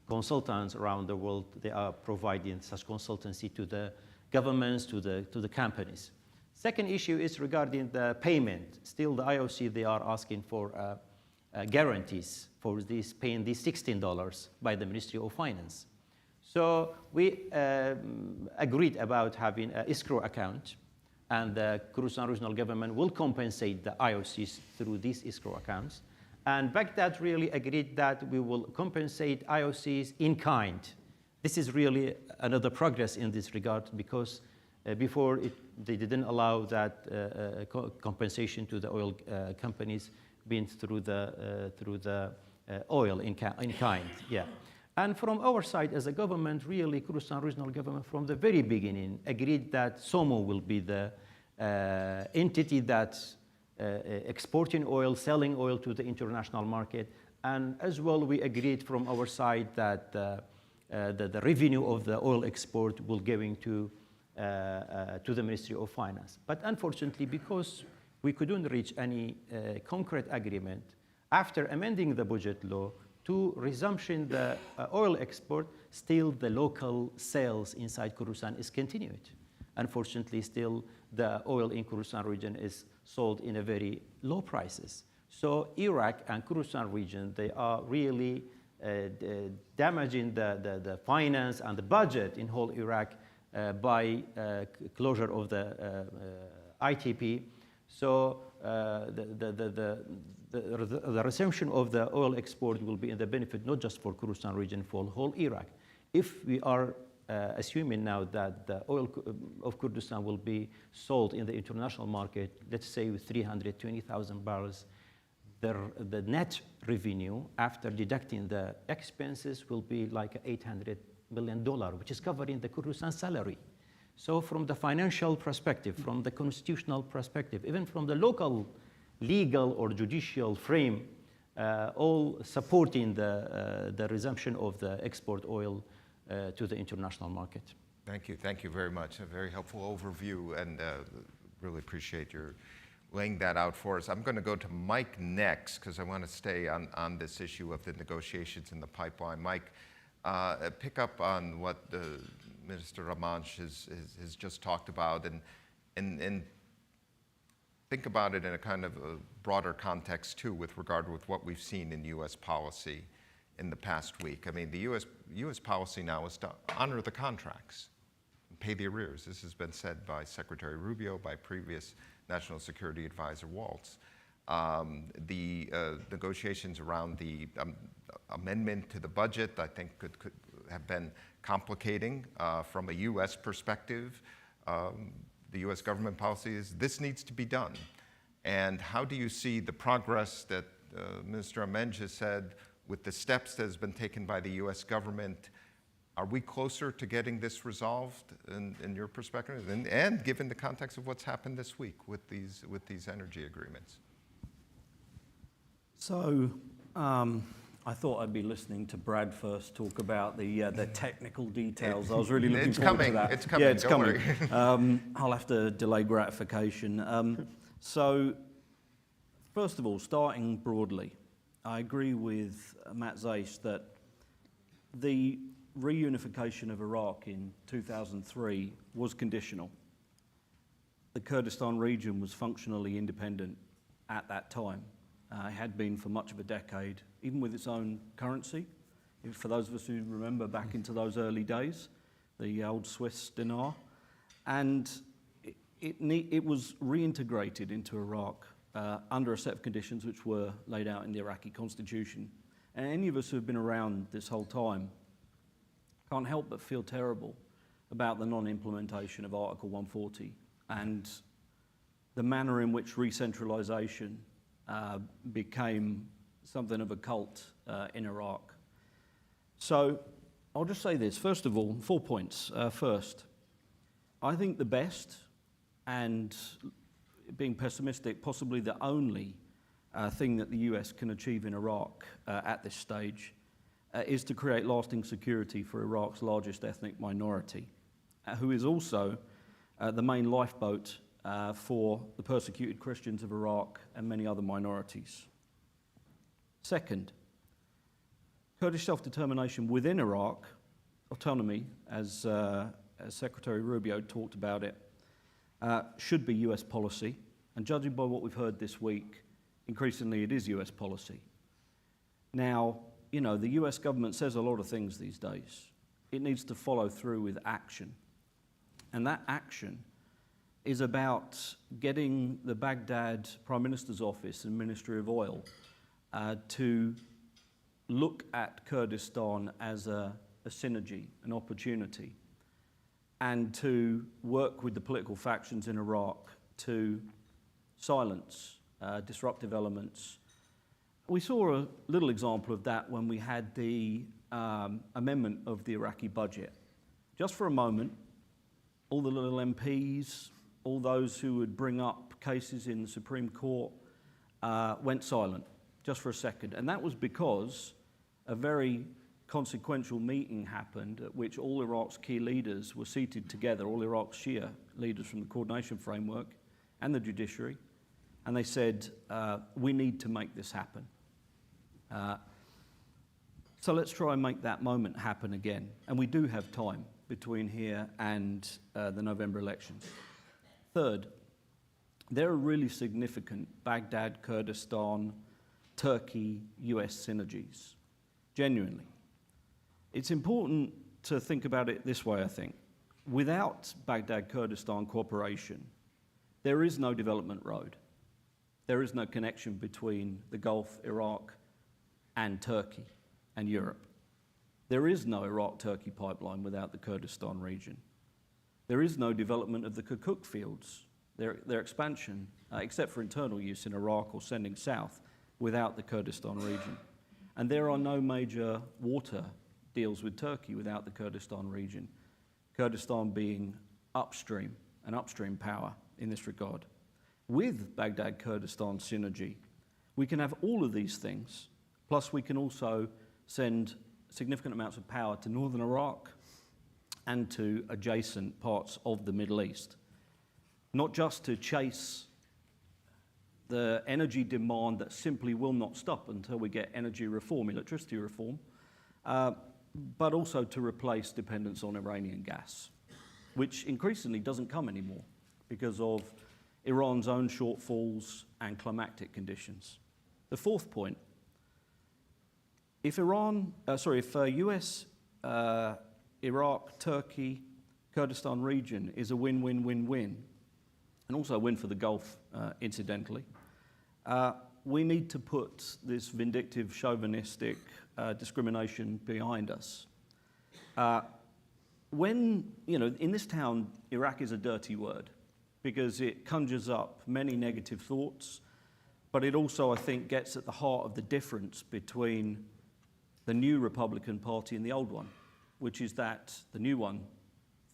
consultants around the world. They are providing such consultancy to the governments, to the companies. Second issue is regarding the payment. Still the IOC, they are asking for guarantees for this, paying these $16 by the Ministry of Finance. So we agreed about having an escrow account, and the Kurdistan regional government will compensate the IOCs through these escrow accounts. And Baghdad really agreed that we will compensate IOCs in kind. This is really another progress in this regard because before they didn't allow that compensation to the oil companies being through the oil in kind. Yeah. And from our side as a government, really, Kurdistan Regional Government from the very beginning agreed that SOMO will be the entity that's exporting oil, selling oil to the international market. And as well, we agreed from our side that the revenue of the oil export will going to the Ministry of Finance. But unfortunately, because we couldn't reach any concrete agreement, after amending the budget law to resumption the oil export, still the local sales inside Kurdistan is continued. Unfortunately, still the oil in Kurdistan region is sold in a very low prices. So Iraq and Kurdistan region, they are really damaging the finance and the budget in whole Iraq by closure of the ITP. So the resumption of the oil export will be in the benefit not just for Kurdistan region, for whole Iraq. If we are assuming now that the oil of Kurdistan will be sold in the international market, let's say with 320,000 barrels, the net revenue after deducting the expenses will be like $800 million, which is covering the Kurdistan salary. So from the financial perspective, from the constitutional perspective, even from the local legal or judicial frame, all supporting the resumption of the export oil to the international market. Thank you very much. A very helpful overview, and really appreciate your laying that out for us. I'm going to go to Mike next, because I want to stay on this issue of the negotiations in the pipeline. Mike, pick up on what Minister Ramanch has just talked about, and think about it in a kind of a broader context too, with regard with what we've seen in U.S. policy in the past week. I mean, the U.S. policy now is to honor the contracts, pay the arrears. This has been said by Secretary Rubio, by previous National Security Advisor Waltz. The negotiations around the amendment to the budget, I think, could have been complicating from a U.S. perspective. The U.S. government policy is this needs to be done. And how do you see the progress that Minister Amenge has said with the steps that has been taken by the U.S. government? Are we closer to getting this resolved in your perspective, and given the context of what's happened this week with these energy agreements? So I thought I'd be listening to Brad first talk about the technical details. I was really looking forward to that. It's coming. Yeah, it's Don't coming. worry. I'll have to delay gratification. So first of all, starting broadly, I agree with Matt Zeiss that the reunification of Iraq in 2003 was conditional. The Kurdistan region was functionally independent at that time. It had been for much of a decade, even with its own currency. For those of us who remember back into those early days, the old Swiss dinar. And it was reintegrated into Iraq under a set of conditions which were laid out in the Iraqi constitution. And any of us who have been around this whole time can't help but feel terrible about the non-implementation of Article 140 and the manner in which re-centralization became something of a cult in Iraq. So I'll just say this. First of all, 4 points. First, I think the best, and being pessimistic, possibly the only thing that the US can achieve in Iraq at this stage is to create lasting security for Iraq's largest ethnic minority, who is also the main lifeboat for the persecuted Christians of Iraq and many other minorities. Second, Kurdish self-determination within Iraq, autonomy, as Secretary Rubio talked about it, should be US policy. And judging by what we've heard this week, increasingly it is US policy. Now, you know, the US government says a lot of things these days. It needs to follow through with action. And that action is about getting the Baghdad Prime Minister's office and Ministry of Oil to look at Kurdistan as a synergy, an opportunity, and to work with the political factions in Iraq to silence disruptive elements We saw a little example of that when we had the amendment of the Iraqi budget. Just for a moment, all the little MPs, all those who would bring up cases in the Supreme Court went silent just for a second. And that was because a very consequential meeting happened at which all Iraq's key leaders were seated together, all Iraq's Shia leaders from the coordination framework and the judiciary, and they said, we need to make this happen. So let's try and make that moment happen again. And we do have time between here and the November elections. Third, there are really significant Baghdad, Kurdistan, Turkey, US synergies, genuinely. It's important to think about it this way, I think. Without Baghdad-Kurdistan cooperation, there is no development road. There is no connection between the Gulf, Iraq, and Turkey and Europe. There is no Iraq-Turkey pipeline without the Kurdistan region. There is no development of the Kirkuk fields, their expansion, except for internal use in Iraq or sending south, without the Kurdistan region. And there are no major water deals with Turkey without the Kurdistan region, Kurdistan being upstream, an upstream power in this regard. With Baghdad-Kurdistan synergy, we can have all of these things, plus we can also send significant amounts of power to northern Iraq and to adjacent parts of the Middle East, not just to chase the energy demand that simply will not stop until we get energy reform, electricity reform, but also to replace dependence on Iranian gas, which increasingly doesn't come anymore because of Iran's own shortfalls and climatic conditions. The fourth point, if US, Iraq, Turkey, Kurdistan region is a win-win-win-win, and also a win for the Gulf, incidentally, we need to put this vindictive, chauvinistic discrimination behind us. In this town, Iraq is a dirty word because it conjures up many negative thoughts, but it also, I think, gets at the heart of the difference between the new Republican Party and the old one, which is that the new one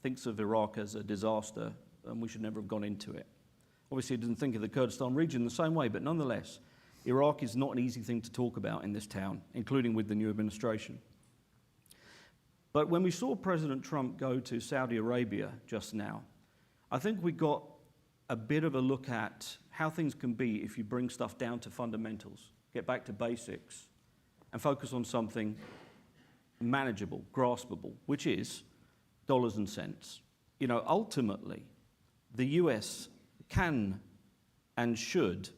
thinks of Iraq as a disaster and we should never have gone into it. Obviously, it doesn't think of the Kurdistan region the same way, but nonetheless, Iraq is not an easy thing to talk about in this town, including with the new administration. But when we saw President Trump go to Saudi Arabia just now, I think we got a bit of a look at how things can be if you bring stuff down to fundamentals, get back to basics, and focus on something manageable, graspable, which is dollars and cents. Ultimately, the US can and should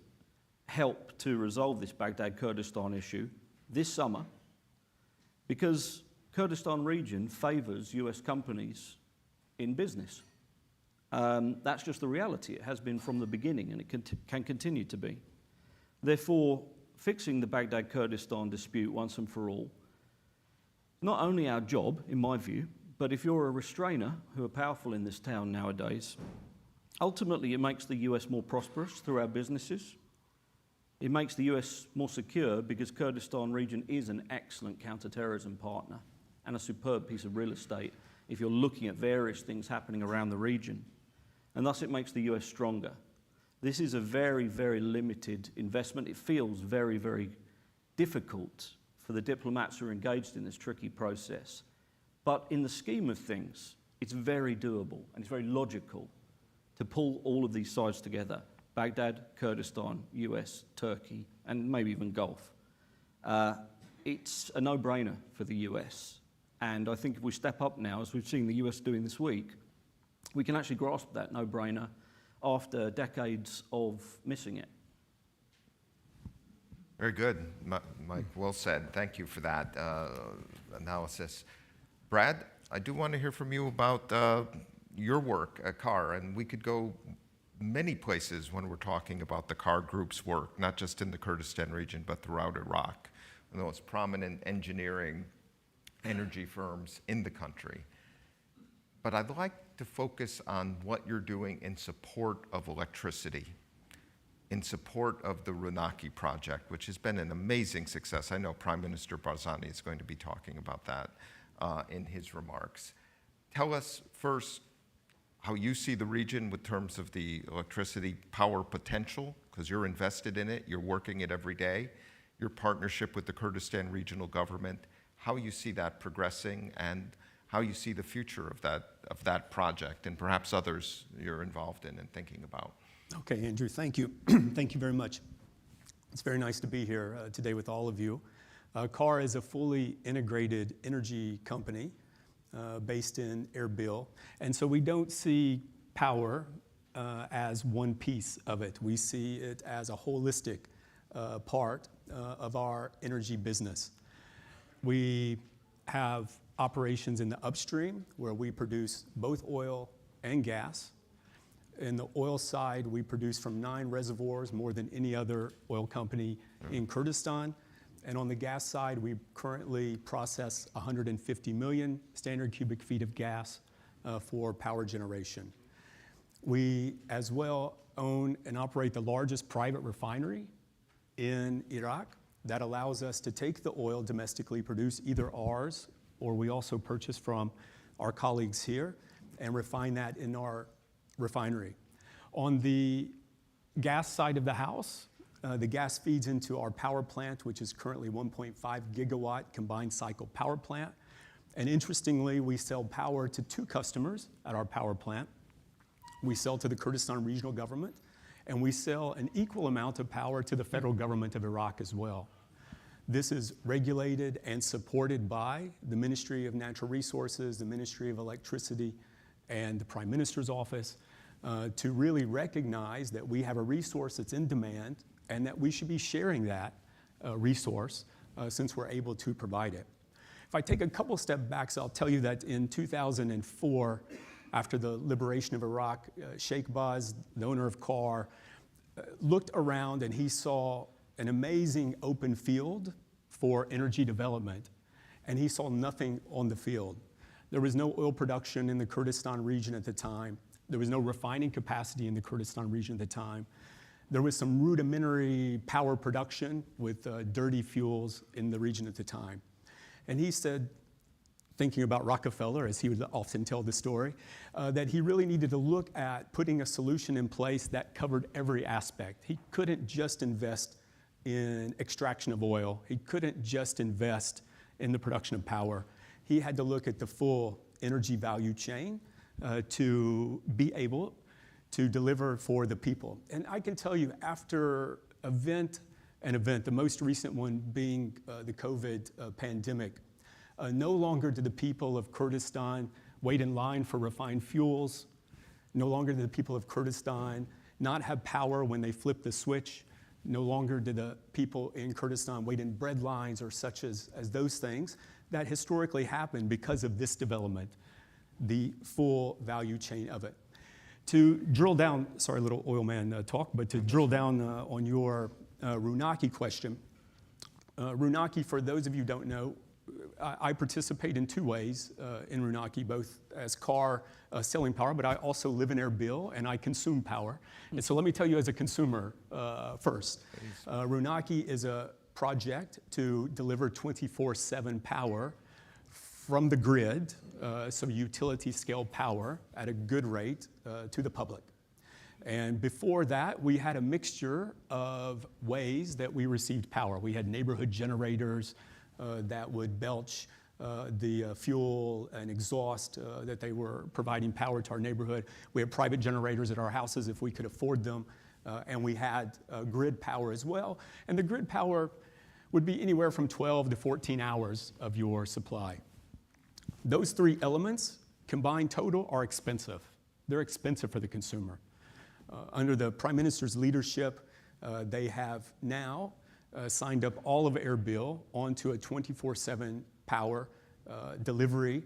help to resolve this Baghdad-Kurdistan issue this summer because Kurdistan region favors US companies in business. That's just the reality. It has been from the beginning and it can continue to be. Therefore, fixing the Baghdad-Kurdistan dispute once and for all, not only our job, in my view, but if you're a restrainer who are powerful in this town nowadays, ultimately it makes the US more prosperous through our businesses. It makes the US more secure because Kurdistan region is an excellent counterterrorism partner and a superb piece of real estate if you're looking at various things happening around the region. And thus it makes the US stronger. This is a very, very limited investment. It feels very, very difficult for the diplomats who are engaged in this tricky process. But in the scheme of things, it's very doable and it's very logical to pull all of these sides together. Baghdad, Kurdistan, US, Turkey, and maybe even Gulf. It's a no-brainer for the US. And I think if we step up now, as we've seen the US doing this week, we can actually grasp that no-brainer after decades of missing it. Very good, Mike. Well said. Thank you for that analysis. Brad, I do want to hear from you about your work at CAR, and we could go many places when we're talking about the CAR group's work, not just in the Kurdistan region, but throughout Iraq, the most prominent engineering, energy firms in the country. But I'd like to focus on what you're doing in support of electricity in support of the Runaki project, which has been an amazing success. I know Prime Minister Barzani is going to be talking about that in his remarks. Tell us first how you see the region with terms of the electricity power potential, because you're invested in it, you're working it every day, your partnership with the Kurdistan regional government, how you see that progressing, and how you see the future of that project, and perhaps others you're involved in and thinking about. Okay, Andrew, thank you. Thank you very much. It's very nice to be here today with all of you. CAR is a fully integrated energy company based in Erbil, and so we don't see power as one piece of it. We see it as a holistic part of our energy business. We have operations in the upstream where we produce both oil and gas. In the oil side, we produce from 9 reservoirs, more than any other oil company in Kurdistan. And on the gas side, we currently process 150 million standard cubic feet of gas for power generation. We as well own and operate the largest private refinery in Iraq that allows us to take the oil domestically produced, either ours or we also purchase from our colleagues here, and refine that in our refinery. On the gas side of the house, the gas feeds into our power plant, which is currently 1.5 gigawatt combined cycle power plant. And interestingly, we sell power to 2 customers at our power plant. We sell to the Kurdistan regional government, and we sell an equal amount of power to the federal government of Iraq as well. This is regulated and supported by the Ministry of Natural Resources, the Ministry of Electricity, and the Prime Minister's office to really recognize that we have a resource that's in demand and that we should be sharing that resource since we're able to provide it. If I take a couple step backs, I'll tell you that in 2004, after the liberation of Iraq, Sheikh Baz, the owner of CAR, looked around and he saw an amazing open field for energy development, and he saw nothing on the field. There was no oil production in the Kurdistan region at the time. There was no refining capacity in the Kurdistan region at the time. There was some rudimentary power production with dirty fuels in the region at the time. And he said, thinking about Rockefeller, as he would often tell the story, that he really needed to look at putting a solution in place that covered every aspect. He couldn't just invest in extraction of oil. He couldn't just invest in the production of power. He had to look at the full energy value chain to be able to deliver for the people. And I can tell you, after an event, the most recent one being the COVID pandemic, no longer do the people of Kurdistan wait in line for refined fuels. No longer do the people of Kurdistan not have power when they flip the switch. No longer do the people in Kurdistan wait in bread lines or such as those things that historically happened because of this development, the full value chain of it. To drill down, sorry, little oil man talk, but to drill down on your Runaki question. Runaki, for those of you who don't know, I participate in 2 ways in Runaki, both as CAR selling power, but I also live in Erbil and I consume power. And so let me tell you as a consumer first. Runaki is a project to deliver 24/7 power from the grid, so utility scale power at a good rate to the public. And before that, we had a mixture of ways that we received power. We had neighborhood generators that would belch the fuel and exhaust that they were providing power to our neighborhood. We had private generators at our houses if we could afford them, and we had grid power as well. And the grid power would be anywhere from 12 to 14 hours of your supply. Those 3 elements combined total are expensive. They're expensive for the consumer. Under the Prime Minister's leadership, they have now signed up all of Erbil onto a 24/7 power delivery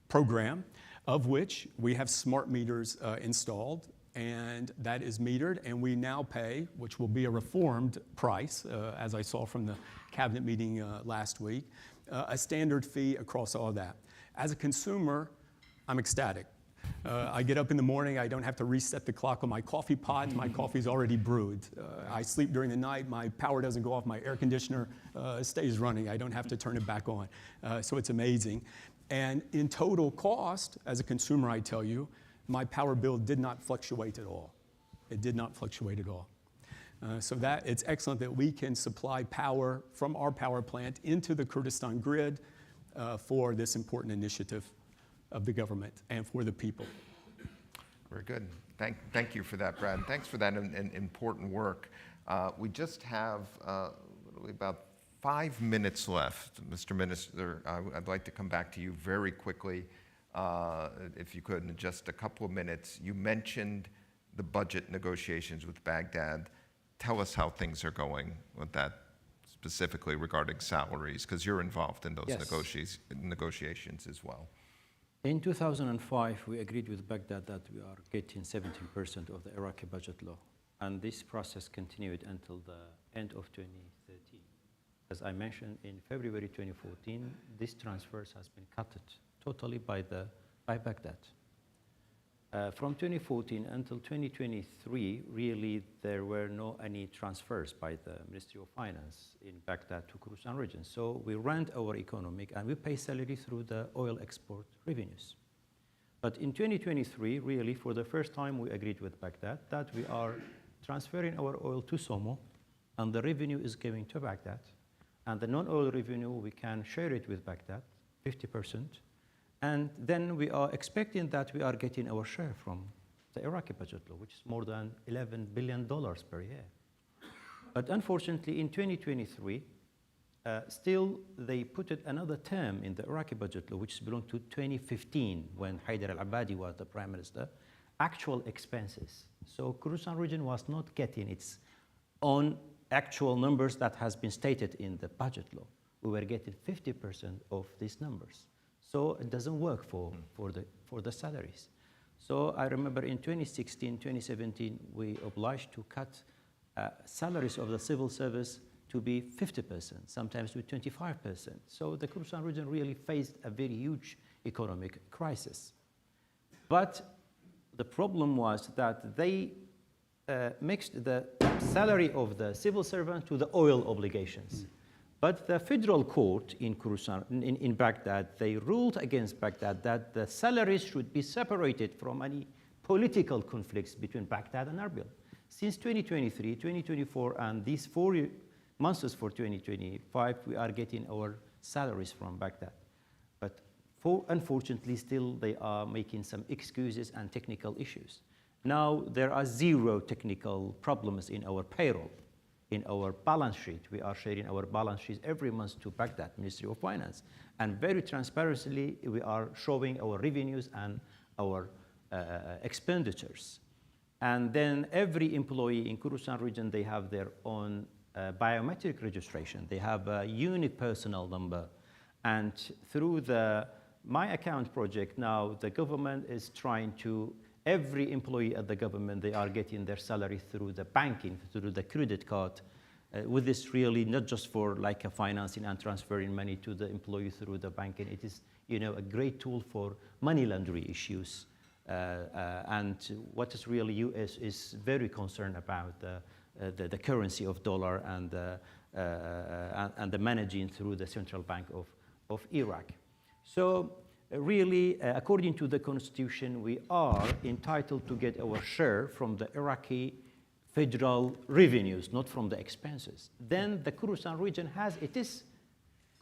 program, of which we have smart meters installed, and that is metered, and we now pay, which will be a reformed price, as I saw from the cabinet meeting last week, a standard fee across all of that. As a consumer, I'm ecstatic. I get up in the morning, I don't have to reset the clock on my coffee pot, my coffee's already brewed. I sleep during the night, my power doesn't go off, my air conditioner stays running, I don't have to turn it back on. So it's amazing. And in total cost, as a consumer, I tell you, my power bill did not fluctuate at all. It did not fluctuate at all. So that it's excellent that we can supply power from our power plant into the Kurdistan grid for this important initiative of the government and for the people. Very good. Thank you for that, Brad. And thanks for that important work. We just have about 5 minutes left. Mr. Minister, I'd like to come back to you very quickly, if you could, in just a couple of minutes. You mentioned the budget negotiations with Baghdad. Tell us how things are going with that, specifically regarding salaries, because you're involved in those Yes. negotiations as well. In 2005, we agreed with Baghdad that we are getting 17% of the Iraqi budget law. And this process continued until the end of 2013. As I mentioned, in February 2014, this transfers has been cut totally by Baghdad. From 2014 until 2023, really, there were no any transfers by the Ministry of Finance in Baghdad to Kurdistan region. So we ran our economic and we pay salary through the oil export revenues. But in 2023, really, for the first time, we agreed with Baghdad that we are transferring our oil to SOMO, and the revenue is going to Baghdad. And the non-oil revenue, we can share it with Baghdad, 50%. And then we are expecting that we are getting our share from the Iraqi budget law, which is more than $11 billion per year. But unfortunately, in 2023, still they put another term in the Iraqi budget law, which belonged to 2015, when Haider al-Abadi was the prime minister, actual expenses. So Kurdistan region was not getting its own actual numbers that has been stated in the budget law. We were getting 50% of these numbers. So it doesn't work for the salaries. So I remember in 2016, 2017, we obliged to cut salaries of the civil service to be 50%, sometimes to 25%. So the Kurdistan region really faced a very huge economic crisis. But the problem was that they mixed the salary of the civil servant to the oil obligations. But the federal court in Kurdistan, in Baghdad, they ruled against Baghdad that the salaries should be separated from any political conflicts between Baghdad and Erbil. Since 2023, 2024, and these 4 months for 2025, we are getting our salaries from Baghdad. But unfortunately, still they are making some excuses and technical issues. Now, there are 0 technical problems in our payroll. In our balance sheet, we are sharing our balance sheet every month to Baghdad, Ministry of Finance. And very transparently, we are showing our revenues and our expenditures. And then every employee in Kurdistan region, they have their own biometric registration. They have a unique personal number. And through the My Account project now, the government is trying to every employee at the government, they are getting their salary through the banking, through the credit card. With this really not just for like a financing and transferring money to the employee through the banking. It is, a great tool for money laundering issues. And what is really US is very concerned about the currency of dollar and the managing through the central bank of Iraq. So really, according to the constitution, we are entitled to get our share from the Iraqi federal revenues, not from the expenses. Then the Kurdistan region has its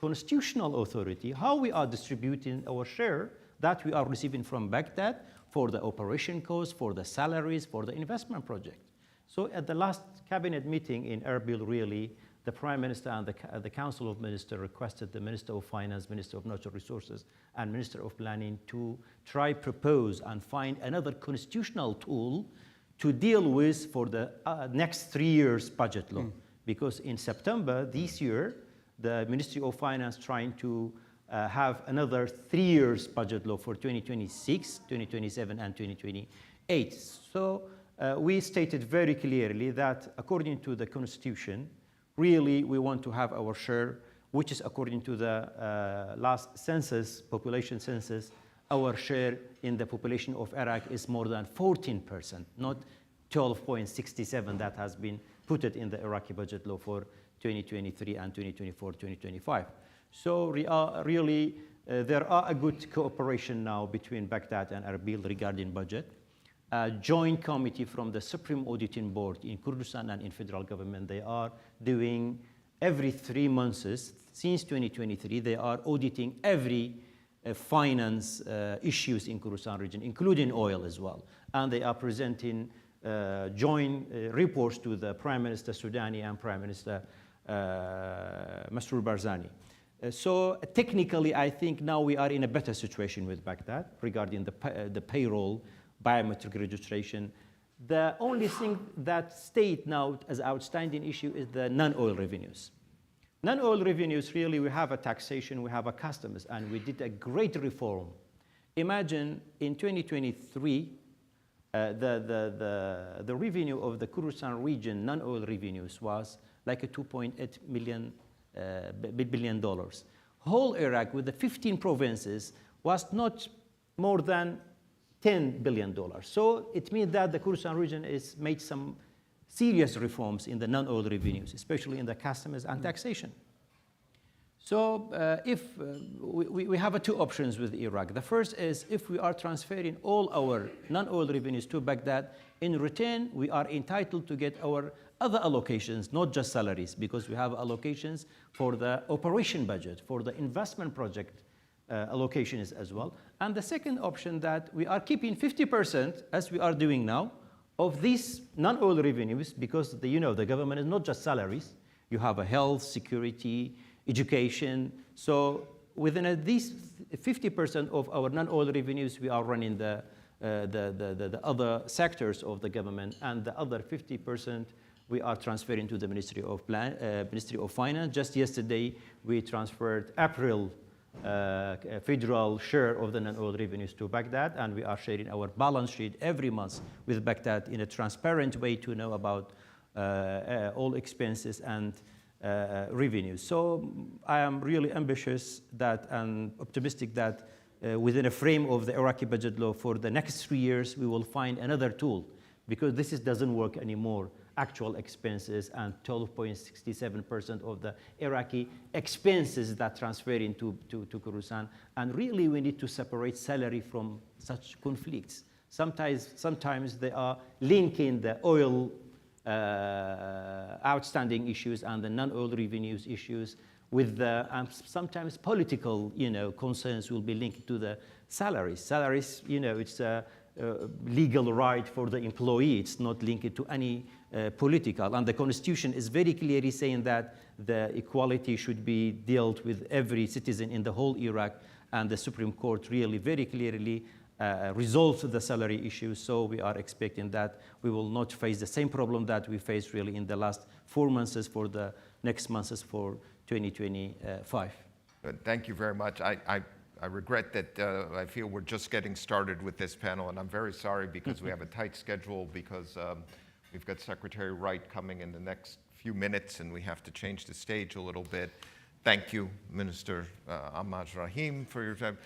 constitutional authority, how we are distributing our share that we are receiving from Baghdad for the operation costs, for the salaries, for the investment project. So at the last cabinet meeting in Erbil, really, the Prime Minister and the Council of Ministers requested the Minister of Finance, Minister of Natural Resources, and Minister of Planning to try propose and find another constitutional tool to deal with for the next 3 years budget law. Because in September this year, the Ministry of Finance trying to have another 3 years budget law for 2026, 2027, and 2028. So we stated very clearly that according to the Constitution, really, we want to have our share, which is according to the last census, population census, our share in the population of Iraq is more than 14%, not 12.67 that has been put it in the Iraqi budget law for 2023 and 2024, 2025. So really, there are a good cooperation now between Baghdad and Erbil regarding budget. A joint committee from the Supreme Auditing Board in Kurdistan and in federal government, they are doing every 3 months, since 2023, they are auditing every finance issues in Kurdistan region, including oil as well. And they are presenting joint reports to the Prime Minister Sudani and Prime Minister Masroor Barzani. So technically, I think now we are in a better situation with Baghdad regarding the payroll, biometric registration. The only thing that stayed now as outstanding issue is the non-oil revenues. Non-oil revenues, really, we have a taxation, we have a customs, and we did a great reform. Imagine in 2023, the revenue of the Kurdistan region, non-oil revenues, was like a $2.8 billion. Whole Iraq, with the 15 provinces, was not more than $10 billion. So it means that the Kurdistan region has made some serious reforms in the non-oil revenues, especially in the customs and taxation. So we have two options with Iraq. The first is if we are transferring all our non-oil revenues to Baghdad, in return, we are entitled to get our other allocations, not just salaries, because we have allocations for the operation budget, for the investment project allocations as well. And the second option that we are keeping 50%, as we are doing now, of these non-oil revenues, because the government is not just salaries. You have a health, security, education. So within these 50% of our non-oil revenues, we are running the other sectors of the government, and the other 50% we are transferring to the Ministry of Finance. Just yesterday, we transferred April federal share of the non-oil revenues to Baghdad, and we are sharing our balance sheet every month with Baghdad in a transparent way to know about all expenses and revenues. So I am really ambitious and optimistic that within a frame of the Iraqi budget law for the next 3 years, we will find another tool, because this doesn't work anymore. Actual expenses and 12.67% of the Iraqi expenses that transfer into Kurdistan. And really, we need to separate salary from such conflicts. Sometimes they are linking the oil outstanding issues and the non-oil revenues issues with the sometimes political concerns will be linked to the salaries. Salaries, it's a legal right for the employee. It's not linked to any political. And the Constitution is very clearly saying that the equality should be dealt with every citizen in the whole Iraq. And the Supreme Court really very clearly resolved the salary issue. So we are expecting that we will not face the same problem that we faced really in the last 4 months for the next months for 2025. Good. Thank you very much. I regret that I feel we're just getting started with this panel, and I'm very sorry because we have a tight schedule, because we've got Secretary Wright coming in the next few minutes, and we have to change the stage a little bit. Thank you, Minister Ahmad Rahim, for your time.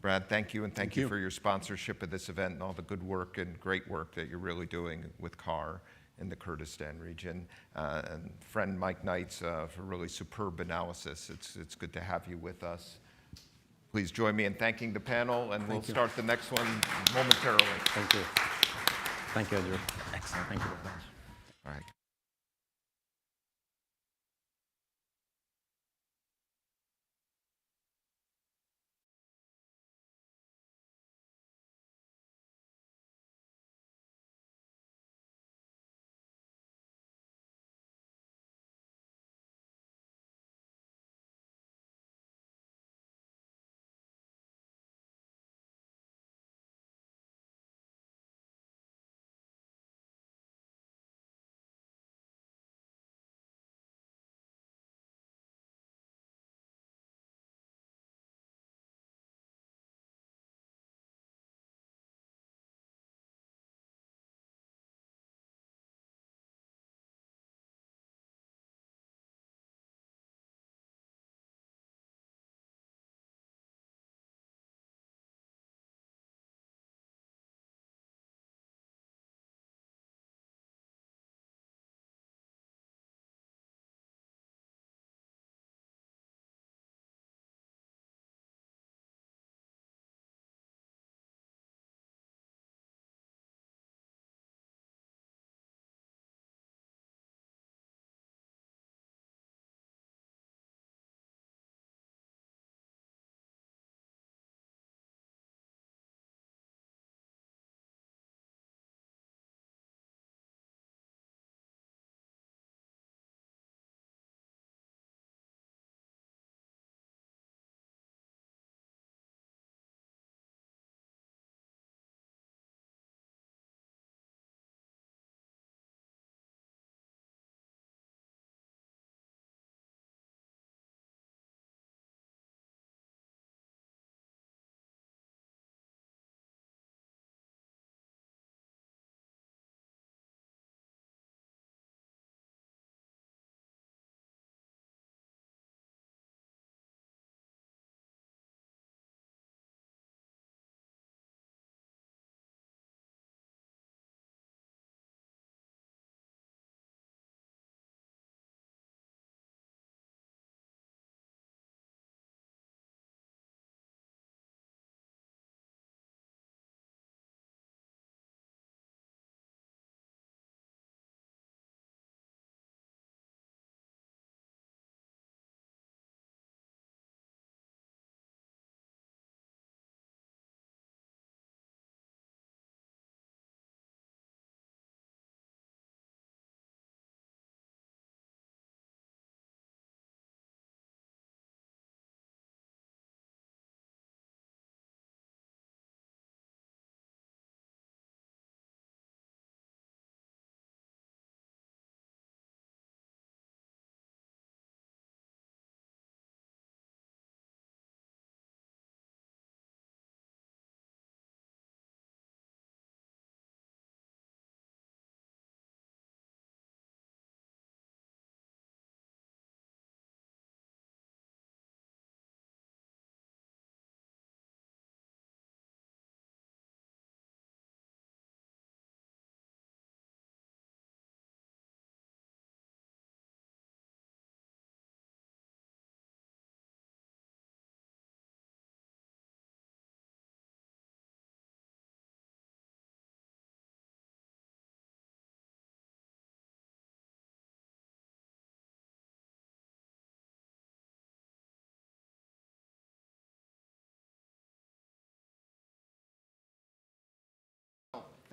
Brad, thank you, and thank you for your sponsorship of this event and all the good work and great work that you're really doing with CAR in the Kurdistan region. And friend Mike Knights for really superb analysis. It's good to have you with us. Please join me in thanking the panel, and we'll start the next one momentarily. Thank you. Thank you, Andrew. Excellent. Thank you very much. All right.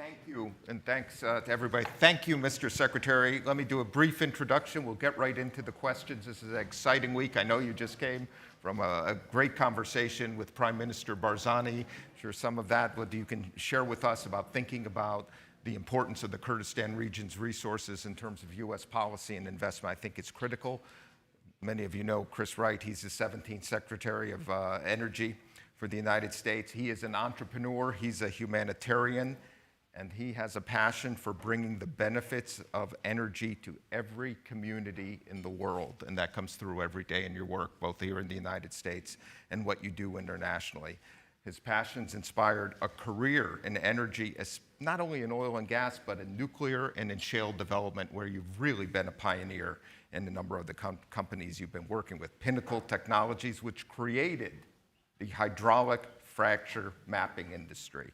Thank you, and thanks to everybody. Thank you, Mr. Secretary. Let me do a brief introduction. We'll get right into the questions. This is an exciting week. I know you just came from a great conversation with Prime Minister Barzani. I'm sure some of that, what you can share with us about thinking about the importance of the Kurdistan region's resources in terms of U.S. policy and investment. I think it's critical. Many of you know Chris Wright. He's the 17th Secretary of Energy for the United States. He is an entrepreneur. He's a humanitarian. And he has a passion for bringing the benefits of energy to every community in the world. And that comes through every day in your work, both here in the United States and what you do internationally. His passions inspired a career in energy, not only in oil and gas, but in nuclear and in shale development, where you've really been a pioneer in a number of the companies you've been working with. Pinnacle Technologies, which created the hydraulic fracture mapping industry.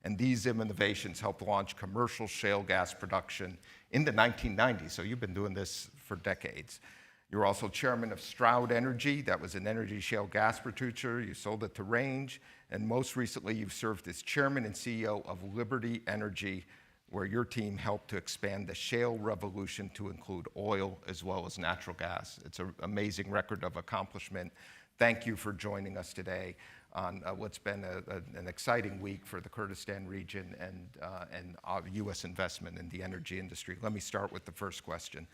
And these innovations helped launch commercial shale gas production in the 1990s. So you've been doing this for decades. You're also chairman of Stroud Energy. That was an energy shale gas producer. You sold it to Range. And most recently, you've served as chairman and CEO of Liberty Energy, where your team helped to expand the shale revolution to include oil as well as natural gas. It's an amazing record of accomplishment. Thank you for joining us today on what's been an exciting week for the Kurdistan region and U.S. investment in the energy industry. Let me start with the first question.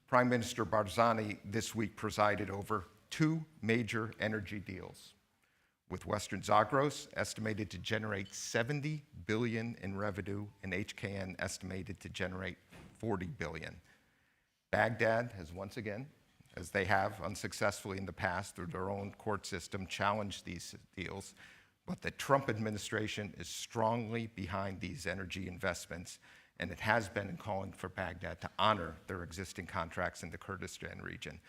Prime Minister Barzani this week presided over 2 major energy deals, with Western Zagros estimated to generate $70 billion in revenue and HKN estimated to generate $40 billion. Baghdad has once again, as they have unsuccessfully in the past through their own court system, challenged these deals. But the Trump administration is strongly behind these energy investments, and it has been in calling for Baghdad to honor their existing contracts in the Kurdistan region.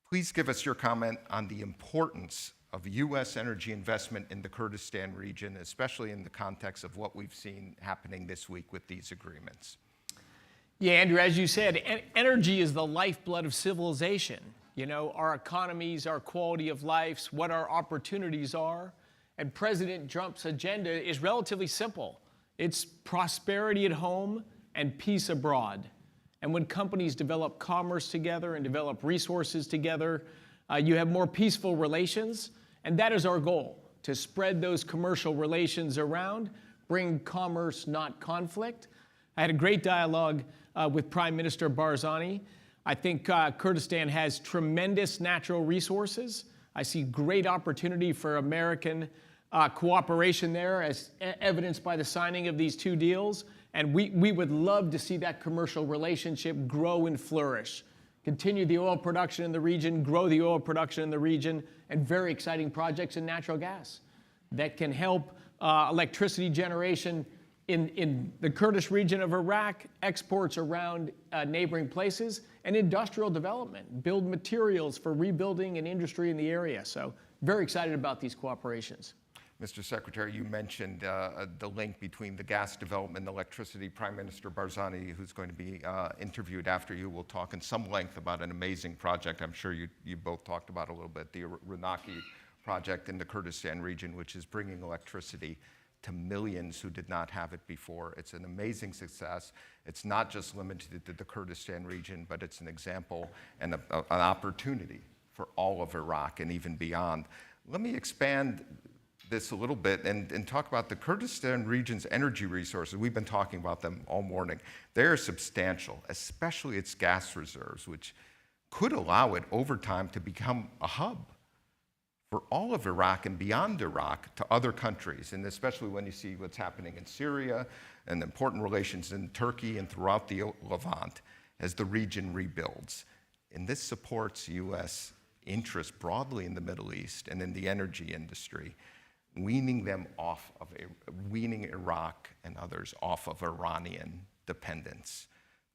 Please give us your comment on the importance of U.S. energy investment in the Kurdistan region, especially in the context of what we've seen happening this week with these agreements. Yeah, Andrew, as you said, energy is the lifeblood of civilization. You know, our economies, our quality of lives, what our opportunities are. And President Trump's agenda is relatively simple. It's prosperity at home and peace abroad. And when companies develop commerce together and develop resources together, you have more peaceful relations. And that is our goal, to spread those commercial relations around, bring commerce, not conflict. I had a great dialogue with Prime Minister Barzani. I think Kurdistan has tremendous natural resources. I see great opportunity for American cooperation there, as evidenced by the signing of these 2 deals. And we would love to see that commercial relationship grow and flourish. Continue the oil production in the region, grow the oil production in the region, and very exciting projects in natural gas that can help electricity generation in the Kurdish region of Iraq, exports around neighboring places, and industrial development, build materials for rebuilding and industry in the area. So very excited about these cooperations. Mr. Secretary, you mentioned the link between the gas development and electricity. Prime Minister Barzani, who's going to be interviewed after you, will talk in some length about an amazing project. I'm sure you both talked about a little bit, the Ranaki project in the Kurdistan region, which is bringing electricity to millions who did not have it before. It's an amazing success. It's not just limited to the Kurdistan region, but it's an example and an opportunity for all of Iraq and even beyond. Let me expand this a little bit and talk about the Kurdistan region's energy resources. We've been talking about them all morning. They're substantial, especially its gas reserves, which could allow it over time to become a hub for all of Iraq and beyond Iraq to other countries, and especially when you see what's happening in Syria and important relations in Turkey and throughout the Levant as the region rebuilds. And this supports U.S. interest broadly in the Middle East and in the energy industry, weaning Iraq and others off of Iranian dependence.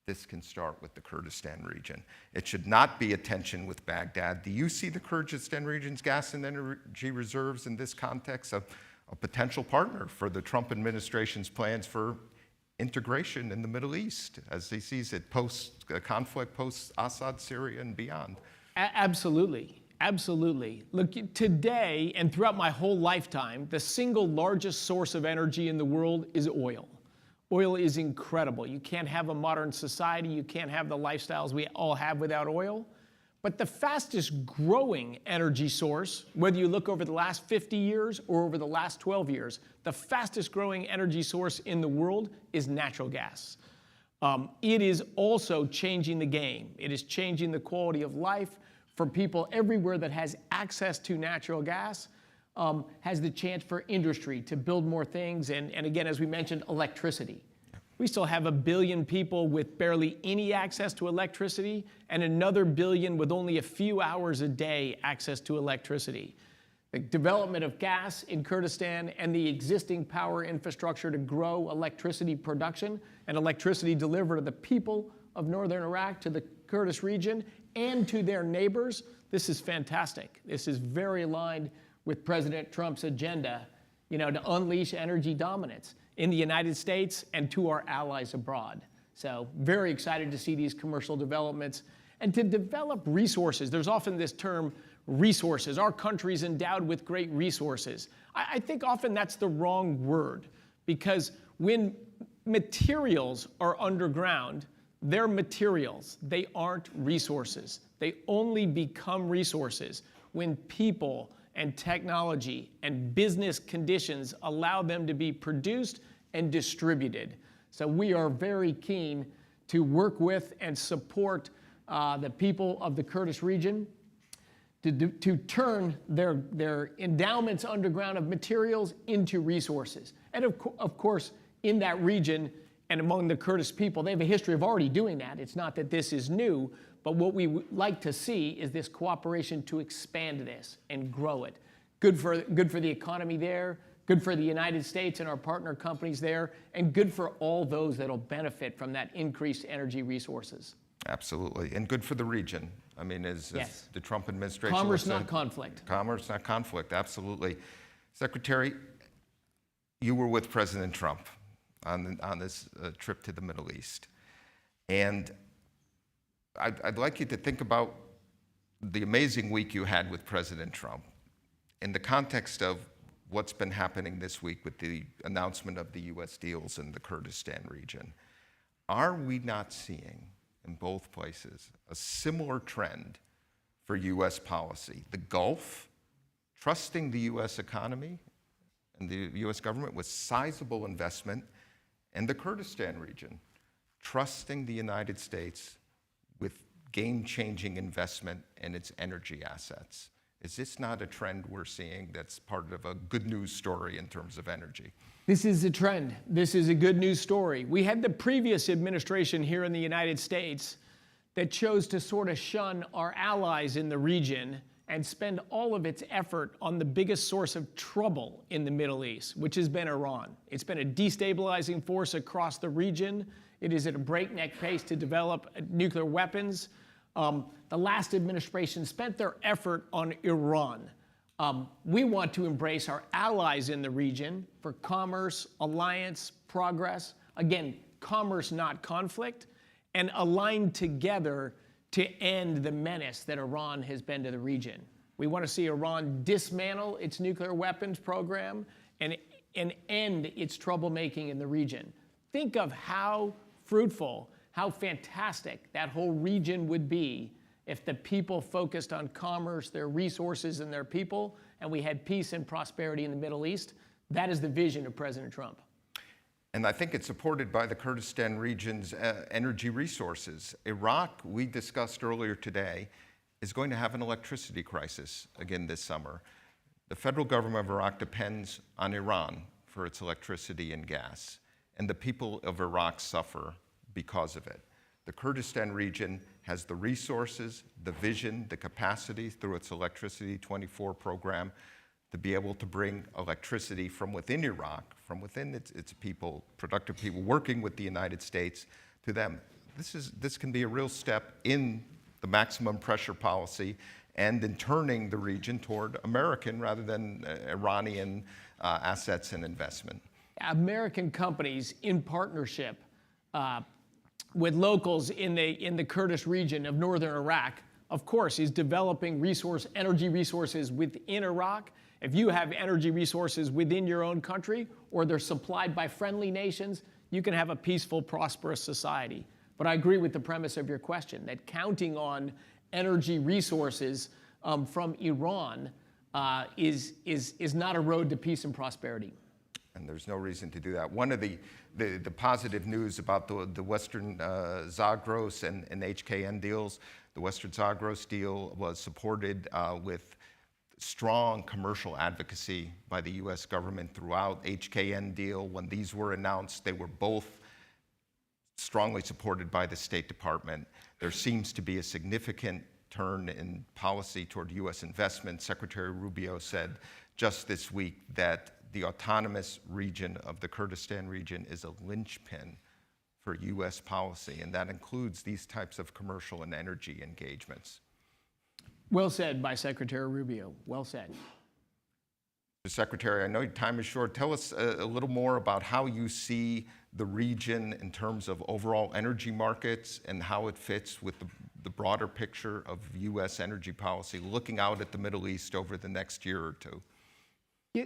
This can start with the Kurdistan region. It should not be a tension with Baghdad. Do you see the Kurdistan region's gas and energy reserves in this context of a potential partner for the Trump administration's plans for integration in the Middle East as he sees it post-conflict, post-Assad, Syria, and beyond? Absolutely. Absolutely. Look, today and throughout my whole lifetime, the single largest source of energy in the world is oil. Oil is incredible. You can't have a modern society, you can't have the lifestyles we all have without oil. But the fastest growing energy source, whether you look over the last 50 years or over the last 12 years, the fastest growing energy source in the world is natural gas. It is also changing the game. It is changing the quality of life for people everywhere that has access to natural gas, has the chance for industry to build more things. And again, as we mentioned, electricity. We still have 1 billion people with barely any access to electricity and another billion with only a few hours a day access to electricity. The development of gas in Kurdistan and the existing power infrastructure to grow electricity production and electricity delivered to the people of northern Iraq, to the Kurdish region, and to their neighbors, this is fantastic. This is very aligned with President Trump's agenda, to unleash energy dominance in the United States and to our allies abroad. So very excited to see these commercial developments and to develop resources. There's often this term, resources. Our country's endowed with great resources. I think often that's the wrong word, because when materials are underground, they're materials. They aren't resources. They only become resources when people and technology and business conditions allow them to be produced and distributed. So we are very keen to work with and support the people of the Kurdish region to turn their endowments underground of materials into resources. And of course, in that region and among the Kurdish people, they have a history of already doing that. It's not that this is new, but what we would like to see is this cooperation to expand this and grow it. Good for the economy there, good for the United States and our partner companies there, and good for all those that'll benefit from that increased energy resources. Absolutely, and good for the region. I mean, as the Trump administration Commerce, said, not conflict. Commerce, not conflict, absolutely. Secretary, you were with President Trump on this trip to the Middle East. And I'd like you to think about the amazing week you had with President Trump in the context of what's been happening this week with the announcement of the U.S. deals in the Kurdistan region. Are we not seeing in both places a similar trend for U.S. policy? The Gulf trusting the U.S. economy and the U.S. government with sizable investment, and the Kurdistan region trusting the United States with game-changing investment in its energy assets. Is this not a trend we're seeing that's part of a good news story in terms of energy? This is a trend. This is a good news story. We had the previous administration here in the United States that chose to sort of shun our allies in the region and spend all of its effort on the biggest source of trouble in the Middle East, which has been Iran. It's been a destabilizing force across the region. It is at a breakneck pace to develop nuclear weapons. The last administration spent their effort on Iran. We want to embrace our allies in the region for commerce, alliance, progress. Again, commerce, not conflict, and align together to end the menace that Iran has been to the region. We want to see Iran dismantle its nuclear weapons program and end its troublemaking in the region. Think of how fruitful, how fantastic that whole region would be if the people focused on commerce, their resources, and their people, and we had peace and prosperity in the Middle East. That is the vision of President Trump. And I think it's supported by the Kurdistan region's energy resources. Iraq, we discussed earlier today, is going to have an electricity crisis again this summer. The federal government of Iraq depends on Iran for its electricity and gas, and the people of Iraq suffer because of it. The Kurdistan region has the resources, the vision, the capacity through its Electricity 24 program to be able to bring electricity from within Iraq, from within its people, productive people, working with the United States to them. This can be a real step in the maximum pressure policy and in turning the region toward American rather than Iranian assets and investment. American companies in partnership with locals in the Kurdish region of northern Iraq, of course, is developing energy resources within Iraq. If you have energy resources within your own country or they're supplied by friendly nations, you can have a peaceful, prosperous society. But I agree with the premise of your question, that counting on energy resources from Iran is not a road to peace and prosperity. And there's no reason to do that. One of the positive news about the Western Zagros and HKN deals, the Western Zagros deal was supported with strong commercial advocacy by the U.S. government throughout. HKN deal, when these were announced, they were both strongly supported by the State Department. There seems to be a significant turn in policy toward U.S. investment. Secretary Rubio said just this week that the autonomous region of the Kurdistan region is a linchpin for U.S. policy, and that includes these types of commercial and energy engagements. Well said by Secretary Rubio. Well said. Mr. Secretary, I know your time is short. Tell us a little more about how you see the region in terms of overall energy markets and how it fits with the broader picture of U.S. energy policy, looking out at the Middle East over the next year or two.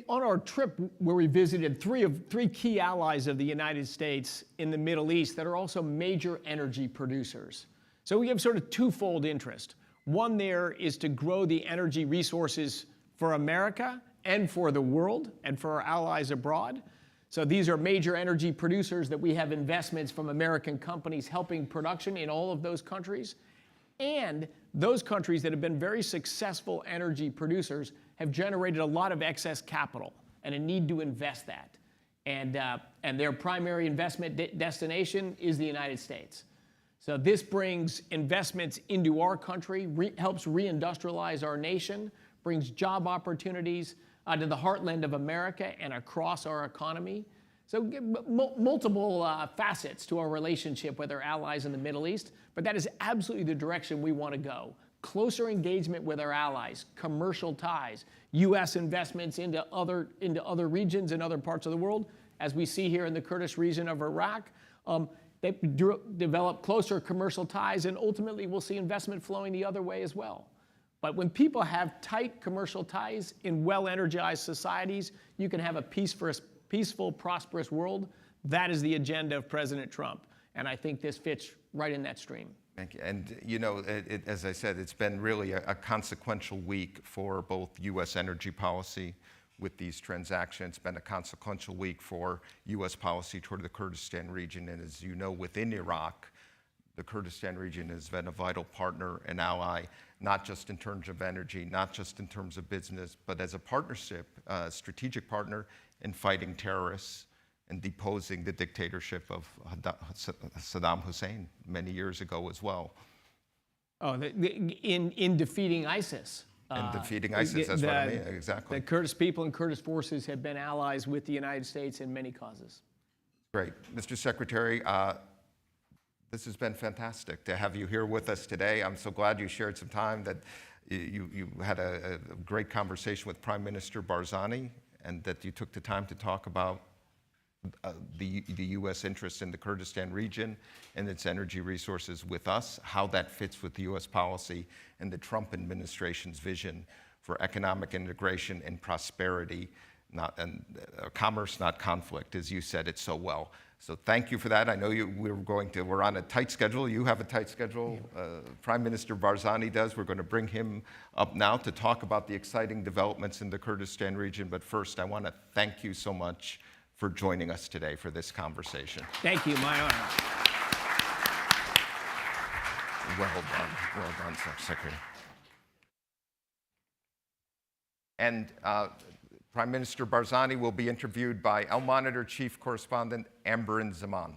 On our trip where we visited three key allies of the United States in the Middle East that are also major energy producers. So we have sort of twofold interest. One there is to grow the energy resources for America and for the world and for our allies abroad. So these are major energy producers that we have investments from American companies helping production in all of those countries. And those countries that have been very successful energy producers have generated a lot of excess capital and a need to invest that. And their primary investment destination is the United States. So this brings investments into our country, helps reindustrialize our nation, brings job opportunities to the heartland of America and across our economy. So multiple facets to our relationship with our allies in the Middle East, but that is absolutely the direction we want to go. Closer engagement with our allies, commercial ties, U.S. investments into other regions and other parts of the world, as we see here in the Kurdish region of Iraq. They develop closer commercial ties, and ultimately we'll see investment flowing the other way as well. But when people have tight commercial ties in well-energized societies, you can have a peaceful, prosperous world. That is the agenda of President Trump, and I think this fits right in that stream. Thank you. And you know, as I said, it's been really a consequential week for both U.S. energy policy with these transactions. It's been a consequential week for U.S. policy toward the Kurdistan region. And as you know, within Iraq, the Kurdistan region has been a vital partner and ally, not just in terms of energy, not just in terms of business, but as a partnership, strategic partner in fighting terrorists and deposing the dictatorship of Saddam Hussein many years ago as well. Oh, in defeating ISIS. In defeating ISIS, that's what I mean, exactly. The Kurdish people and Kurdish forces have been allies with the United States in many causes. Great. Mr. Secretary, this has been fantastic to have you here with us today. I'm so glad you shared some time, that you had a great conversation with Prime Minister Barzani, and that you took the time to talk about the U.S. interests in the Kurdistan region and its energy resources with us, how that fits with the U.S. policy and the Trump administration's vision for economic integration and prosperity, commerce, not conflict, as you said it so well. So thank you for that. I know we're on a tight schedule. You have a tight schedule. Prime Minister Barzani does. We're going to bring him up now to talk about the exciting developments in the Kurdistan region. But first, I want to thank you so much for joining us today for this conversation. Thank you, my honor. Well done, Secretary. And Prime Minister Barzani will be interviewed by El Monitor Chief Correspondent Amberin Zaman.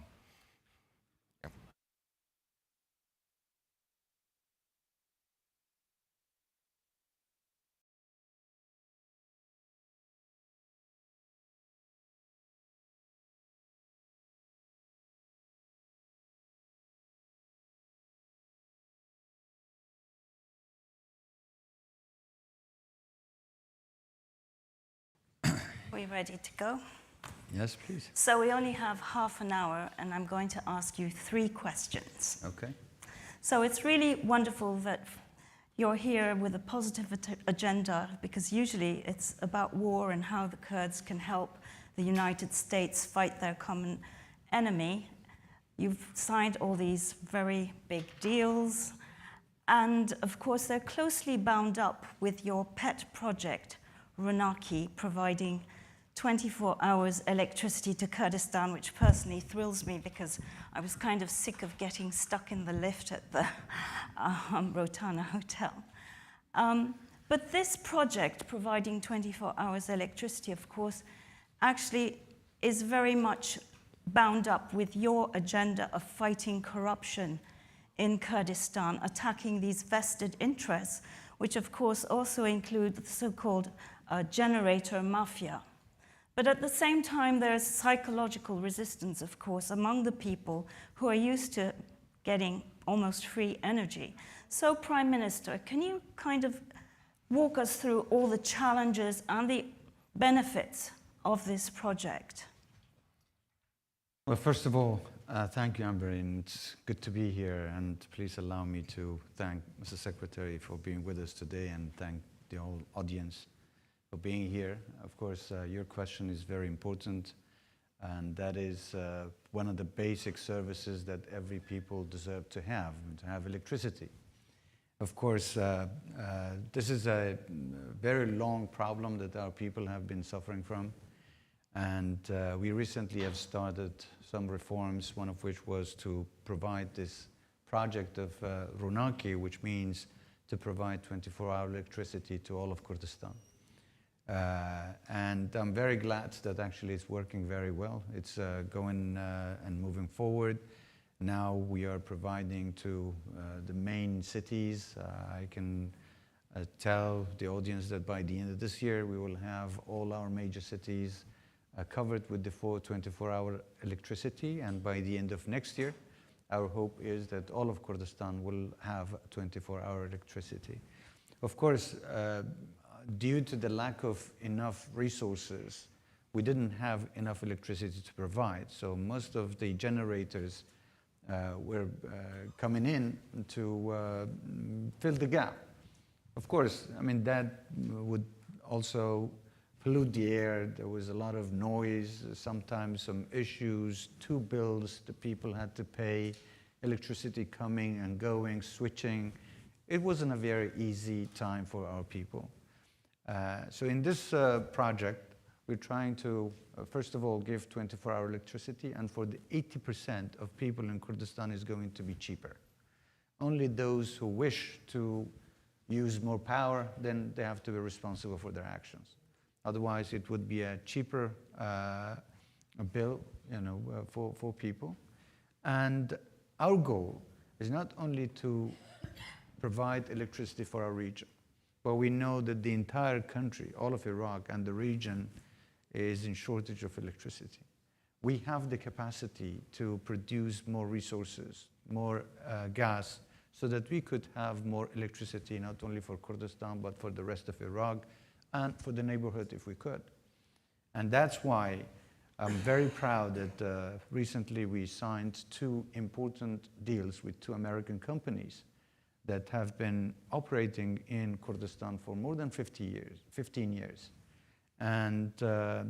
Are we ready to go? Yes, please. So we only have half an hour, and I'm going to ask you 3 questions. Okay. So it's really wonderful that you're here with a positive agenda, because usually it's about war and how the Kurds can help the United States fight their common enemy. You've signed all these very big deals, and of course they're closely bound up with your pet project, Runaki, providing 24 hours electricity to Kurdistan, which personally thrills me because I was kind of sick of getting stuck in the lift at the Rotana Hotel. But this project, providing 24 hours electricity, of course, actually is very much bound up with your agenda of fighting corruption in Kurdistan, attacking these vested interests, which of course also include the so-called generator mafia. But at the same time, there is psychological resistance, of course, among the people who are used to getting almost free energy. So, Prime Minister, can you kind of walk us through all the challenges and the benefits of this project? Well, first of all, thank you, Amber, and it's good to be here. And please allow me to thank Mr. Secretary for being with us today and thank the whole audience for being here. Of course, your question is very important, and that is one of the basic services that every people deserve to have electricity. Of course, this is a very long problem that our people have been suffering from. And we recently have started some reforms, one of which was to provide this project of Runaki, which means to provide 24-hour electricity to all of Kurdistan. And I'm very glad that actually it's working very well. It's going and moving forward. Now we are providing to the main cities. I can tell the audience that by the end of this year, we will have all our major cities covered with the full 24-hour electricity, and by the end of next year, our hope is that all of Kurdistan will have 24-hour electricity. Of course, due to the lack of enough resources, we didn't have enough electricity to provide, so most of the generators were coming in to fill the gap. Of course, I mean, that would also pollute the air. There was a lot of noise, sometimes some issues, 2 bills the people had to pay, electricity coming and going, switching. It wasn't a very easy time for our people. So in this project, we're trying to, first of all, give 24-hour electricity, and for the 80% of people in Kurdistan is going to be cheaper. Only those who wish to use more power, then they have to be responsible for their actions. Otherwise, it would be a cheaper bill, for people. And our goal is not only to provide electricity for our region, but we know that the entire country, all of Iraq and the region, is in shortage of electricity. We have the capacity to produce more resources, more gas, so that we could have more electricity, not only for Kurdistan, but for the rest of Iraq, and for the neighborhood if we could. And that's why I'm very proud that recently we signed 2 important deals with 2 American companies that have been operating in Kurdistan for more than 15 years. And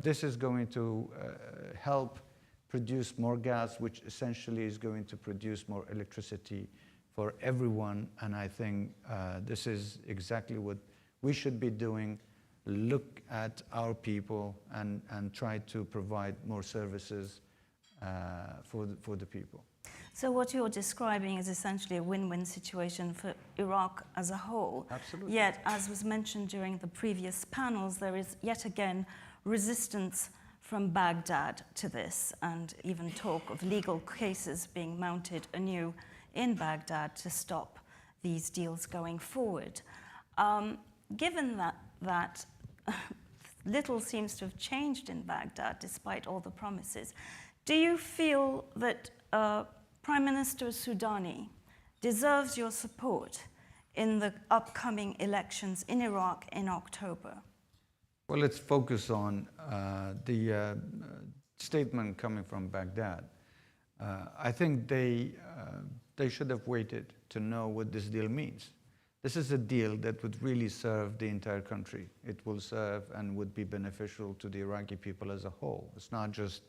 this is going to help produce more gas, which essentially is going to produce more electricity for everyone. And I think this is exactly what we should be doing. Look at our people and try to provide more services for the people. So what you're describing is essentially a win-win situation for Iraq as a whole. Absolutely. Yet, as was mentioned during the previous panels, there is yet again resistance from Baghdad to this, and even talk of legal cases being mounted anew in Baghdad to stop these deals going forward. Given that little seems to have changed in Baghdad despite all the promises, do you feel that Prime Minister Soudani deserves your support in the upcoming elections in Iraq in October? Well, let's focus on the statement coming from Baghdad. I think they should have waited to know what this deal means. This is a deal that would really serve the entire country. It will serve and would be beneficial to the Iraqi people as a whole. It's not just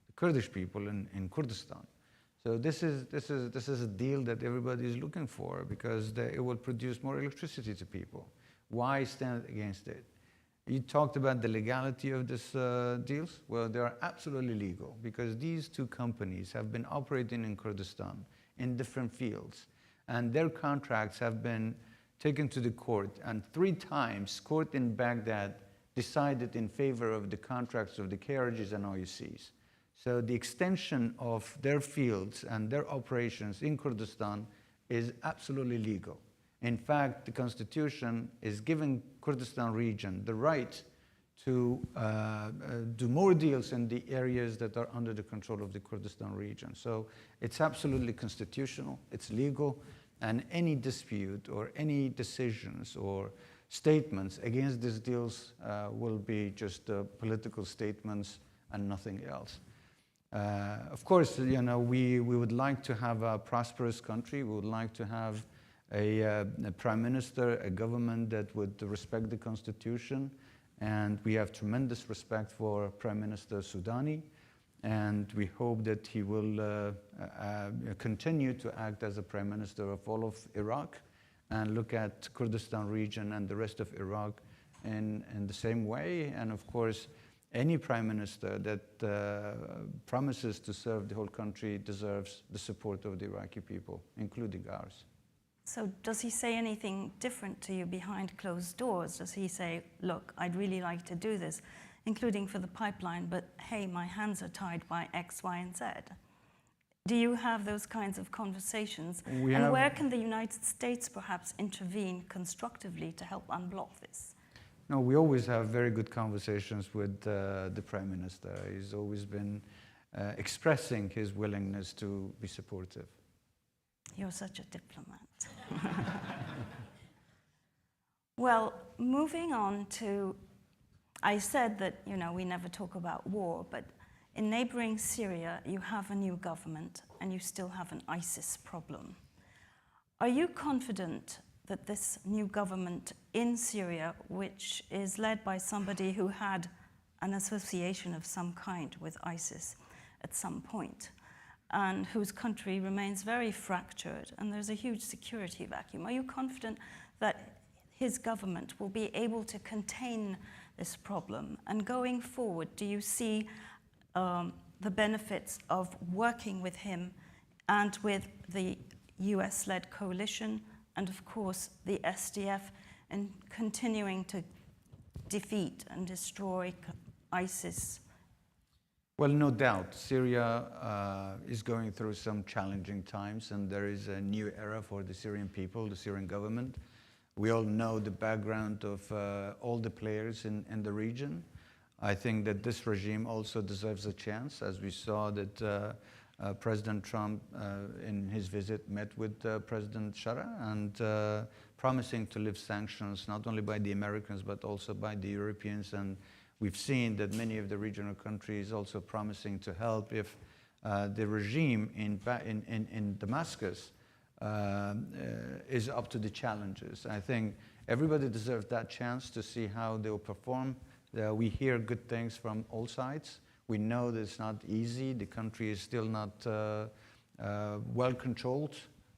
the Kurdish people in Kurdistan. So this is a deal that everybody is looking for because it will produce more electricity to people. Why stand against it? You talked about the legality of these deals. Well, they are absolutely legal because these two companies have been operating in Kurdistan in different fields, and their contracts have been taken to the court, and 3 times court in Baghdad decided in favor of the contracts of the KRGs and OUCs. So the extension of their fields and their operations in Kurdistan is absolutely legal. In fact, the constitution is giving Kurdistan region the right to do more deals in the areas that are under the control of the Kurdistan region. So it's absolutely constitutional, it's legal, and any dispute or any decisions or statements against these deals will be just political statements and nothing else. Of course, you know, we would like to have a prosperous country. We would like to have a prime minister, a government that would respect the constitution. And we have tremendous respect for Prime Minister Soudani. And we hope that he will continue to act as a prime minister of all of Iraq and look at Kurdistan region and the rest of Iraq in the same way. And of course, any prime minister that promises to serve the whole country deserves the support of the Iraqi people, including ours. So does he say anything different to you behind closed doors? Does he say, look, I'd really like to do this, including for the pipeline, but hey, my hands are tied by X, Y, and Z? Do you have those kinds of conversations? And where can the United States perhaps intervene constructively to help unblock this? No, we always have very good conversations with the Prime Minister. He's always been expressing his willingness to be supportive. You're such a diplomat. Well, moving on to, I said that, you know, we never talk about war, but in neighboring Syria, you have a new government and you still have an ISIS problem. Are you confident that this new government in Syria, which is led by somebody who had an association of some kind with ISIS at some point, and whose country remains very fractured, and there's a huge security vacuum, are you confident that his government will be able to contain this problem? And going forward, do you see the benefits of working with him and with the US-led coalition, and of course the SDF, and continuing to defeat and destroy ISIS? Well, no doubt, Syria is going through some challenging times, and there is a new era for the Syrian people, the Syrian government. We all know the background of all the players in the region. I think that this regime also deserves a chance, as we saw that President Trump, in his visit, met with President Shara and promising to lift sanctions not only by the Americans but also by the Europeans. And we've seen that many of the regional countries also promising to help if the regime in Damascus is up to the challenges. I think everybody deserves that chance to see how they will perform. We hear good things from all sides. We know that it's not easy. The country is still not well controlled.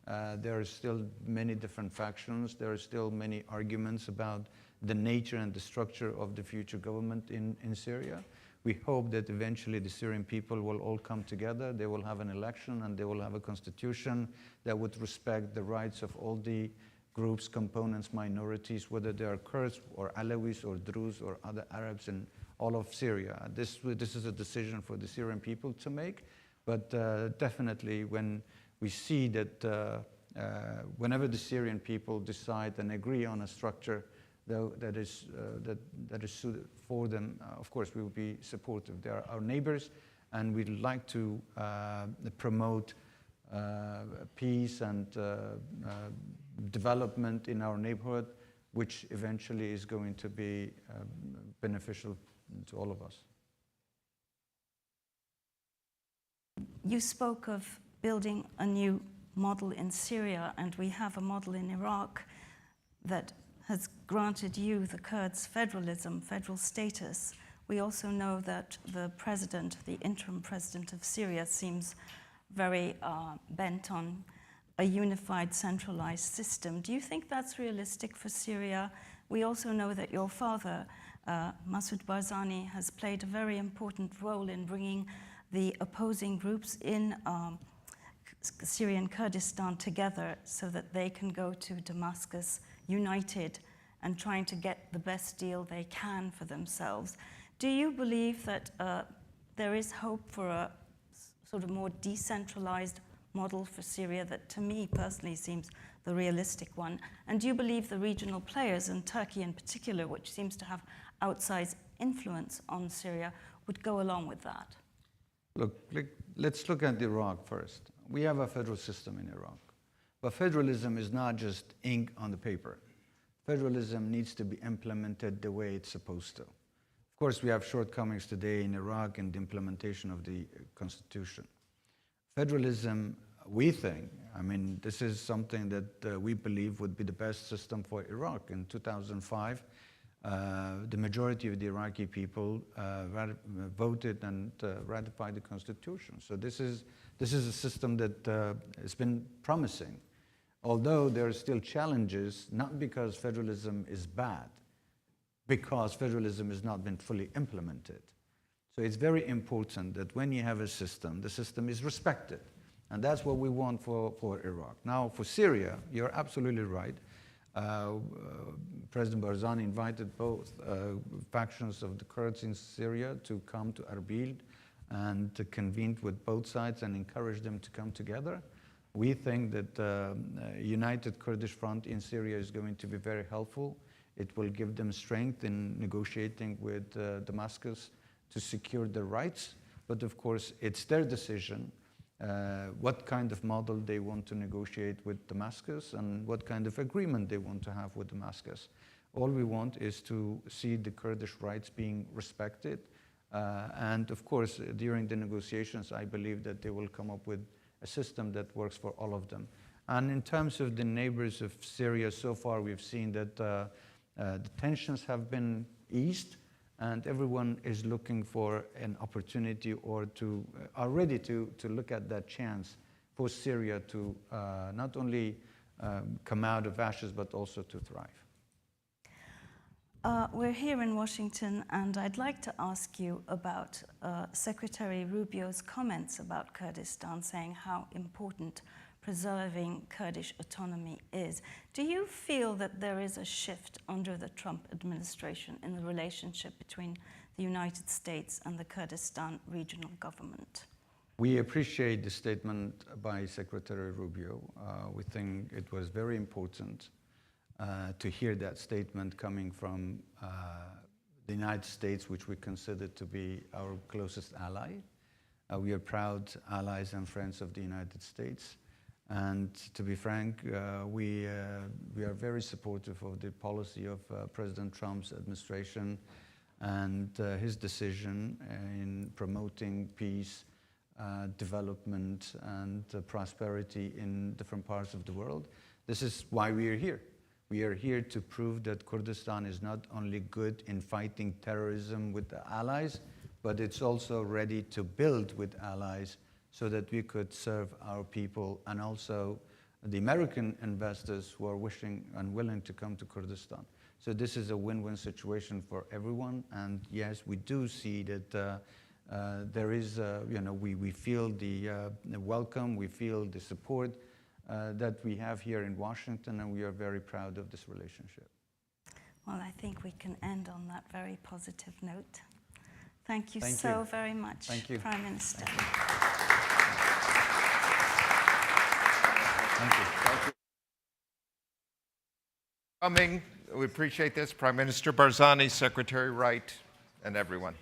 There are still many different factions. There are still many arguments about the nature and the structure of the future government in Syria. We hope that eventually the Syrian people will all come together. They will have an election and they will have a constitution that would respect the rights of all the groups, components, minorities, whether they are Kurds or Alawis or Druze or other Arabs in all of Syria. This is a decision for the Syrian people to make, but definitely when we see that whenever the Syrian people decide and agree on a structure that is suited for them, of course we will be supportive. They are our neighbors, and we'd like to promote peace and development in our neighborhood, which eventually is going to be beneficial to all of us. You spoke of building a new model in Syria, and we have a model in Iraq that has granted you, the Kurds, federalism, federal status, We also know that the president, the interim president of Syria, seems very bent on a unified, centralized system. Do you think that's realistic for Syria? We also know that your father, Masoud Barzani, has played a very important role in bringing the opposing groups in Syrian Kurdistan together so that they can go to Damascus united and trying to get the best deal they can for themselves. Do you believe that there is hope for a sort of more decentralized model for Syria that, to me personally, seems the realistic one? And do you believe the regional players, and Turkey in particular, which seems to have outsized influence on Syria, would go along with that? Look, let's look at Iraq first. We have a federal system in Iraq. But federalism is not just ink on the paper. Federalism needs to be implemented the way it's supposed to. Of course, we have shortcomings today in Iraq in the implementation of the constitution. Federalism, we think, I mean, this is something that we believe would be the best system for Iraq. In 2005, the majority of the Iraqi people voted and ratified the constitution. So this is a system that has been promising. Although there are still challenges, not because federalism is bad, because federalism has not been fully implemented. So it's very important that when you have a system, the system is respected. And that's what we want for Iraq. Now, for Syria, you're absolutely right. President Barzani invited both factions of the Kurds in Syria to come to Erbil and to convene with both sides and encourage them to come together. We think that a united Kurdish front in Syria is going to be very helpful. It will give them strength in negotiating with Damascus to secure their rights. But of course, it's their decision what kind of model they want to negotiate with Damascus and what kind of agreement they want to have with Damascus. All we want is to see the Kurdish rights being respected. And of course, during the negotiations, I believe that they will come up with a system that works for all of them. And in terms of the neighbors of Syria, so far we've seen that the tensions have been eased, and everyone is looking for an opportunity or are ready to look at that chance for Syria to not only come out of ashes, but also to thrive. We're here in Washington, and I'd like to ask you about Secretary Rubio's comments about Kurdistan, saying how important preserving Kurdish autonomy is. Do you feel that there is a shift under the Trump administration in the relationship between the United States and the Kurdistan regional government? We appreciate the statement by Secretary Rubio. We think it was very important to hear that statement coming from the United States, which we consider to be our closest ally. We are proud allies and friends of the United States. And to be frank, we are very supportive of the policy of President Trump's administration and his decision in promoting peace, development, and prosperity in different parts of the world. This is why we are here. We are here to prove that Kurdistan is not only good in fighting terrorism with the allies, but it's also ready to build with allies so that we could serve our people and also the American investors who are wishing and willing to come to Kurdistan. So this is a win-win situation for everyone. And yes, we do see that there is, we feel the welcome, we feel the support that we have here in Washington, and we are very proud of this relationship. Well, I think we can end on that very positive note. Thank you so very much, Prime Minister. Thank you. Thank you. Coming, we appreciate this. Prime Minister Barzani, Secretary Wright, and everyone.